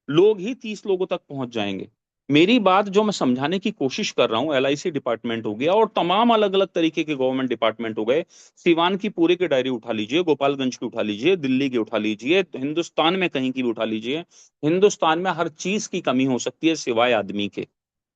लोग ही 30 लोगों तक पहुंच जाएंगे। मेरी बात जो मैं समझाने की कोशिश कर रहा हूँ, LIC डिपार्टमेंट हो गया, और तमाम अलग अलग तरीके के गवर्नमेंट डिपार्टमेंट हो गए, सिवान की पूरी की डायरी उठा लीजिए, गोपालगंज की उठा लीजिए, दिल्ली की उठा लीजिए, हिंदुस्तान में कहीं की भी उठा लीजिए। हिंदुस्तान में हर चीज की कमी हो सकती है सिवाय आदमी के।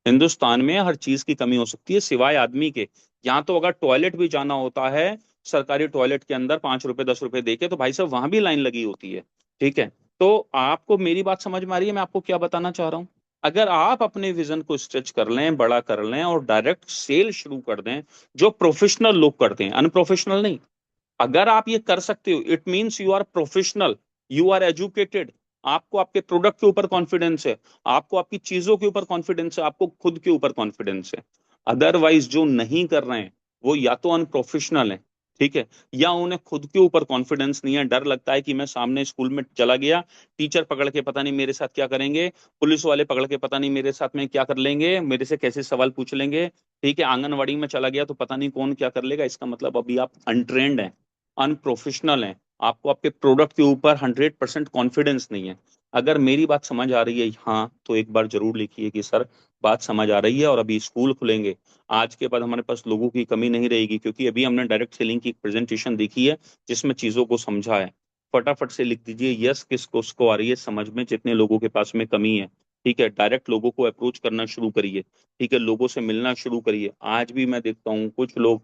हिंदुस्तान में हर चीज की कमी हो सकती है सिवाय आदमी के। यहाँ तो अगर टॉयलेट भी जाना होता है, सरकारी टॉयलेट के अंदर 5 रुपए 10 रुपए देके, तो भाई साहब वहां भी लाइन लगी होती है। ठीक है। तो आपको मेरी बात समझ में आ रही है, मैं आपको क्या बताना चाह रहा हूँ। अगर आप अपने विजन को स्ट्रेच कर लें, बड़ा कर लें, और डायरेक्ट सेल शुरू कर दें, जो प्रोफेशनल लोग करते हैं, अनप्रोफेशनल नहीं, अगर आप ये कर सकते हो, it means you are professional, you are educated, आपको आपके प्रोडक्ट के ऊपर कॉन्फिडेंस है, आपको आपकी चीजों के ऊपर कॉन्फिडेंस है, आपको खुद के ऊपर कॉन्फिडेंस है। अदरवाइज जो नहीं कर रहे हैं, वो या तो अनप्रोफेशनल है, ठीक है, या उन्हें खुद के ऊपर कॉन्फिडेंस नहीं है, डर लगता है कि मैं सामने स्कूल में चला गया, टीचर पकड़ के पता नहीं मेरे साथ क्या करेंगे, पुलिस वाले पकड़ के पता नहीं मेरे साथ में क्या कर लेंगे, मेरे से कैसे सवाल पूछ लेंगे, ठीक है, आंगनवाड़ी में चला गया तो पता नहीं कौन क्या कर लेगा। इसका मतलब अभी आप अनट्रेंड हैं, अनप्रोफेशनल हैं, आपको आपके प्रोडक्ट के ऊपर 100% कॉन्फिडेंस नहीं है। अगर मेरी बात समझ आ रही है हाँ, तो एक बार जरूर लिखिए कि सर बात समझ आ रही है, और अभी स्कूल खुलेंगे, आज के बाद हमारे पास लोगों की कमी नहीं रहेगी, क्योंकि अभी हमने डायरेक्ट सेलिंग की एक प्रेजेंटेशन देखी है जिसमें चीजों को समझा है। फटाफट से लिख दीजिए यस, किसको उसको आ रही है समझ में, जितने लोगों के पास में कमी है। ठीक है, डायरेक्ट लोगों को अप्रोच करना शुरू करिए, ठीक है, लोगों से मिलना शुरू करिए। आज भी मैं देखता हूँ कुछ लोग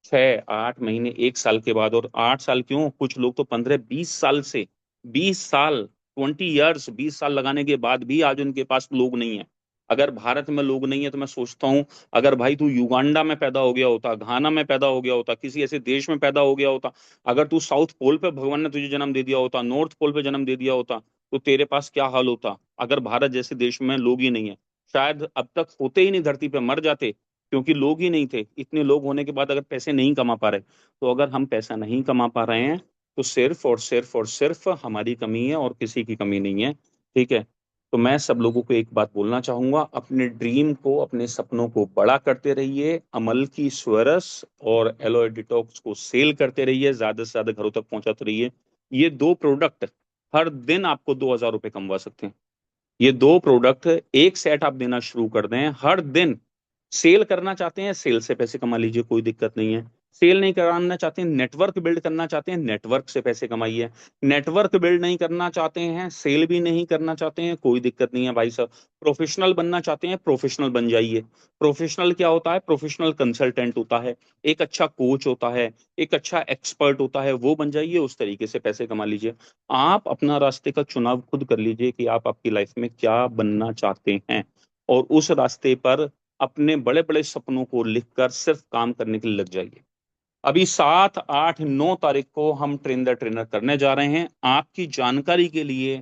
6 8 महीने 1 साल के बाद, और 8 साल क्यों, कुछ लोग तो 15 20 साल से, 20 साल, 20 ईयर्स, 20 साल लगाने के बाद भी आज उनके पास लोग नहीं है। अगर भारत में लोग नहीं है तो मैं सोचता हूँ, अगर भाई तू युगांडा में पैदा हो गया होता, घाना में पैदा हो गया होता, किसी ऐसे देश में पैदा हो गया होता, अगर तू साउथ पोल पे भगवान ने तुझे जन्म दे दिया होता, नॉर्थ पोल पे जन्म दे दिया होता, तो तेरे पास क्या हाल होता। अगर भारत जैसे देश में लोग ही नहीं है, शायद अब तक होते ही नहीं, धरती पे मर जाते, क्योंकि लोग ही नहीं थे। इतने लोग होने के बाद अगर पैसे नहीं कमा पा रहे, तो अगर हम पैसा नहीं कमा पा रहे हैं, तो सिर्फ और सिर्फ और सिर्फ हमारी कमी है, और किसी की कमी नहीं है। ठीक है, तो मैं सब लोगों को एक बात बोलना चाहूंगा, अपने ड्रीम को, अपने सपनों को बड़ा करते रहिए, अमल की स्वरस और एलोए डिटॉक्स को सेल करते रहिए, ज्यादा से ज्यादा घरों तक पहुंचाते रहिए। ये दो प्रोडक्ट हर दिन आपको 2,000 रुपये कमवा सकते हैं। ये दो प्रोडक्ट, एक सेट आप देना शुरू कर दें हर दिन। सेल करना चाहते हैं, सेल से पैसे कमा लीजिए, कोई दिक्कत नहीं है। सेल नहीं कराना चाहते हैं, नेटवर्क बिल्ड करना चाहते हैं, नेटवर्क से पैसे कमाइए। नेटवर्क बिल्ड नहीं करना चाहते हैं, सेल भी नहीं करना चाहते हैं, कोई दिक्कत नहीं है भाई साहब। प्रोफेशनल बनना चाहते हैं, प्रोफेशनल बन जाइए। प्रोफेशनल क्या होता है, प्रोफेशनल कंसल्टेंट होता है, एक अच्छा कोच होता है, एक अच्छा एक्सपर्ट होता है, वो बन जाइए, उस तरीके से पैसे कमा लीजिए। आप अपना रास्ते का चुनाव खुद कर लीजिए कि आप आपकी लाइफ में क्या बनना चाहते हैं, और उस रास्ते पर अपने बड़े बड़े सपनों को लिखकर सिर्फ काम करने के लिए लग जाइए। अभी 7 8 9 तारीख को हम ट्रेन द ट्रेनर करने जा रहे हैं। आपकी जानकारी के लिए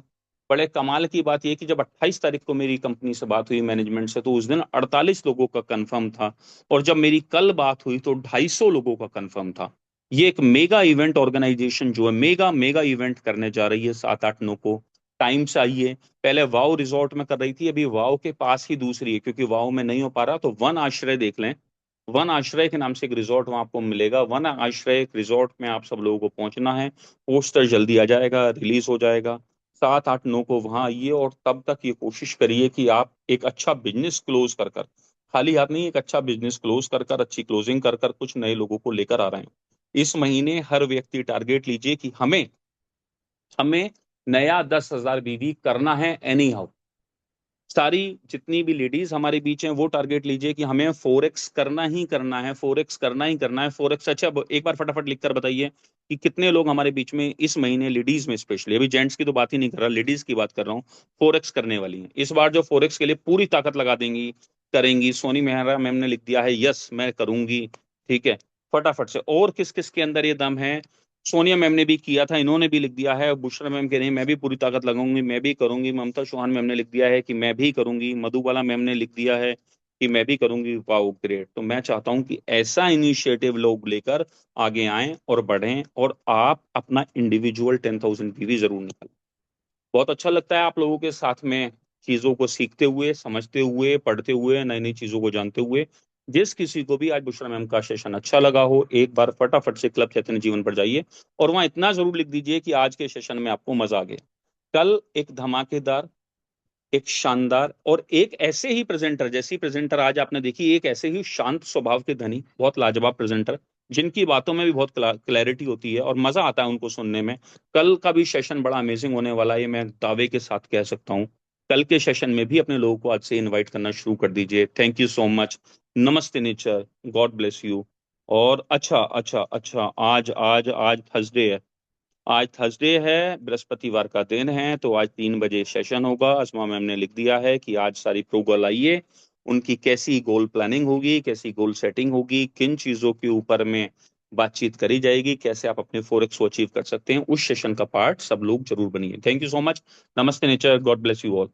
बड़े कमाल की बात यह कि जब 28 तारीख को मेरी कंपनी से बात हुई मैनेजमेंट से, तो उस दिन 48 लोगों का कंफर्म था, और जब मेरी कल बात हुई तो 250 लोगों का कंफर्म था। ये एक मेगा इवेंट ऑर्गेनाइजेशन जो है, मेगा मेगा इवेंट करने जा रही है 7 8 9 को। टाइम से आइए। पहले वाओ रिजॉर्ट में कर रही थी, अभी वाओ के पास ही दूसरी है, क्योंकि वाओ में नहीं हो पा रहा, तो वन आश्रय देख लें। वन आश्रय के नाम से एक रिजॉर्ट वहां आपको मिलेगा, वन आश्रय रिजॉर्ट में आप सब लोगों को पहुंचना है। पोस्टर जल्दी आ जाएगा, रिलीज हो जाएगा। 7 8 9 को वहां आइए, और तब तक ये कोशिश करिए कि आप एक अच्छा बिजनेस क्लोज कर कर, खाली हाथ नहीं, एक अच्छा बिजनेस क्लोज कर कर, अच्छी क्लोजिंग कर कर कुछ नए लोगों को लेकर आ रहे हैं। इस महीने हर व्यक्ति टारगेट लीजिए कि हमें हमें नया 10,000 बीवी करना है एनी हाउ। सारी जितनी भी लेडीज हमारे बीच हैं वो टारगेट लीजिए कि हमें 4x करना ही करना है, 4x करना ही करना है, 4x। अच्छा, अब एक बार फटाफट लिख कर बताइए कि कितने लोग हमारे बीच में इस महीने, लेडीज में स्पेशली, अभी जेंट्स की तो बात ही नहीं कर रहा, लेडीज की बात कर रहा हूँ, 4x करने वाली हैं इस बार, जो 4x के लिए पूरी ताकत लगा देंगी, करेंगी। सोनी मेहरा मैम ने लिख दिया है यस मैं करूंगी। ठीक है, फटाफट से। और किस किस के अंदर ये दम है? सोनिया मैम ने भी किया था, इन्होंने भी लिख दिया है। बुशरा मैम कह रही है मैं भी पूरी ताकत लगाऊंगी, मैं भी करूंगी। ममता चौहान मैम ने लिख दिया है कि मैं भी करूंगी। मधुबाला मैम ने लिख दिया है कि मैं भी करूंगी। Wow great. तो मैं चाहता हूं कि ऐसा इनिशिएटिव लोग लेकर आगे आएं और बढ़ें, और आप अपना इंडिविजुअल 10,000 पीवी जरूर निकालें। बहुत अच्छा लगता है आप लोगों के साथ में चीजों को सीखते हुए, समझते हुए, पढ़ते हुए, नई नई चीजों को जानते हुए। जिस किसी को भी आज बुशरा मैम का सेशन अच्छा लगा हो, एक बार फटाफट से क्लब चैतन्य जीवन पर जाइए, और वहां इतना जरूर लिख दीजिए कि आज के सेशन में आपको मजा आ गया। कल एक धमाकेदार, एक शानदार, और एक ऐसे ही प्रेजेंटर, जैसी प्रेजेंटर आज आपने देखी, एक ऐसे ही शांत स्वभाव के धनी, बहुत लाजवाब प्रेजेंटर, जिनकी बातों में भी बहुत क्लैरिटी होती है और मजा आता है उनको सुनने में। कल का भी सेशन बड़ा अमेजिंग होने वाला है, ये मैं दावे के साथ कह सकता हूँ। कल के सेशन में भी अपने लोगों को आज से इनवाइट करना शुरू कर दीजिए। Thank you so much. नमस्ते नेचर, गॉड ब्लेस यू। और अच्छा अच्छा अच्छा, आज आज आज थर्सडे है, आज थर्सडे है, बृहस्पतिवार का दिन है, तो आज 3 बजे सेशन होगा। असमा मैम ने लिख दिया है कि आज सारी प्रो गर्ल आइए, उनकी कैसी गोल प्लानिंग होगी, कैसी गोल सेटिंग होगी, किन चीजों के ऊपर में बातचीत करी जाएगी, कैसे आप अपने 4x को अचीव कर सकते हैं, उस सेशन का पार्ट सब लोग जरूर बनिए। Thank you so much. नमस्ते nature, God bless you all.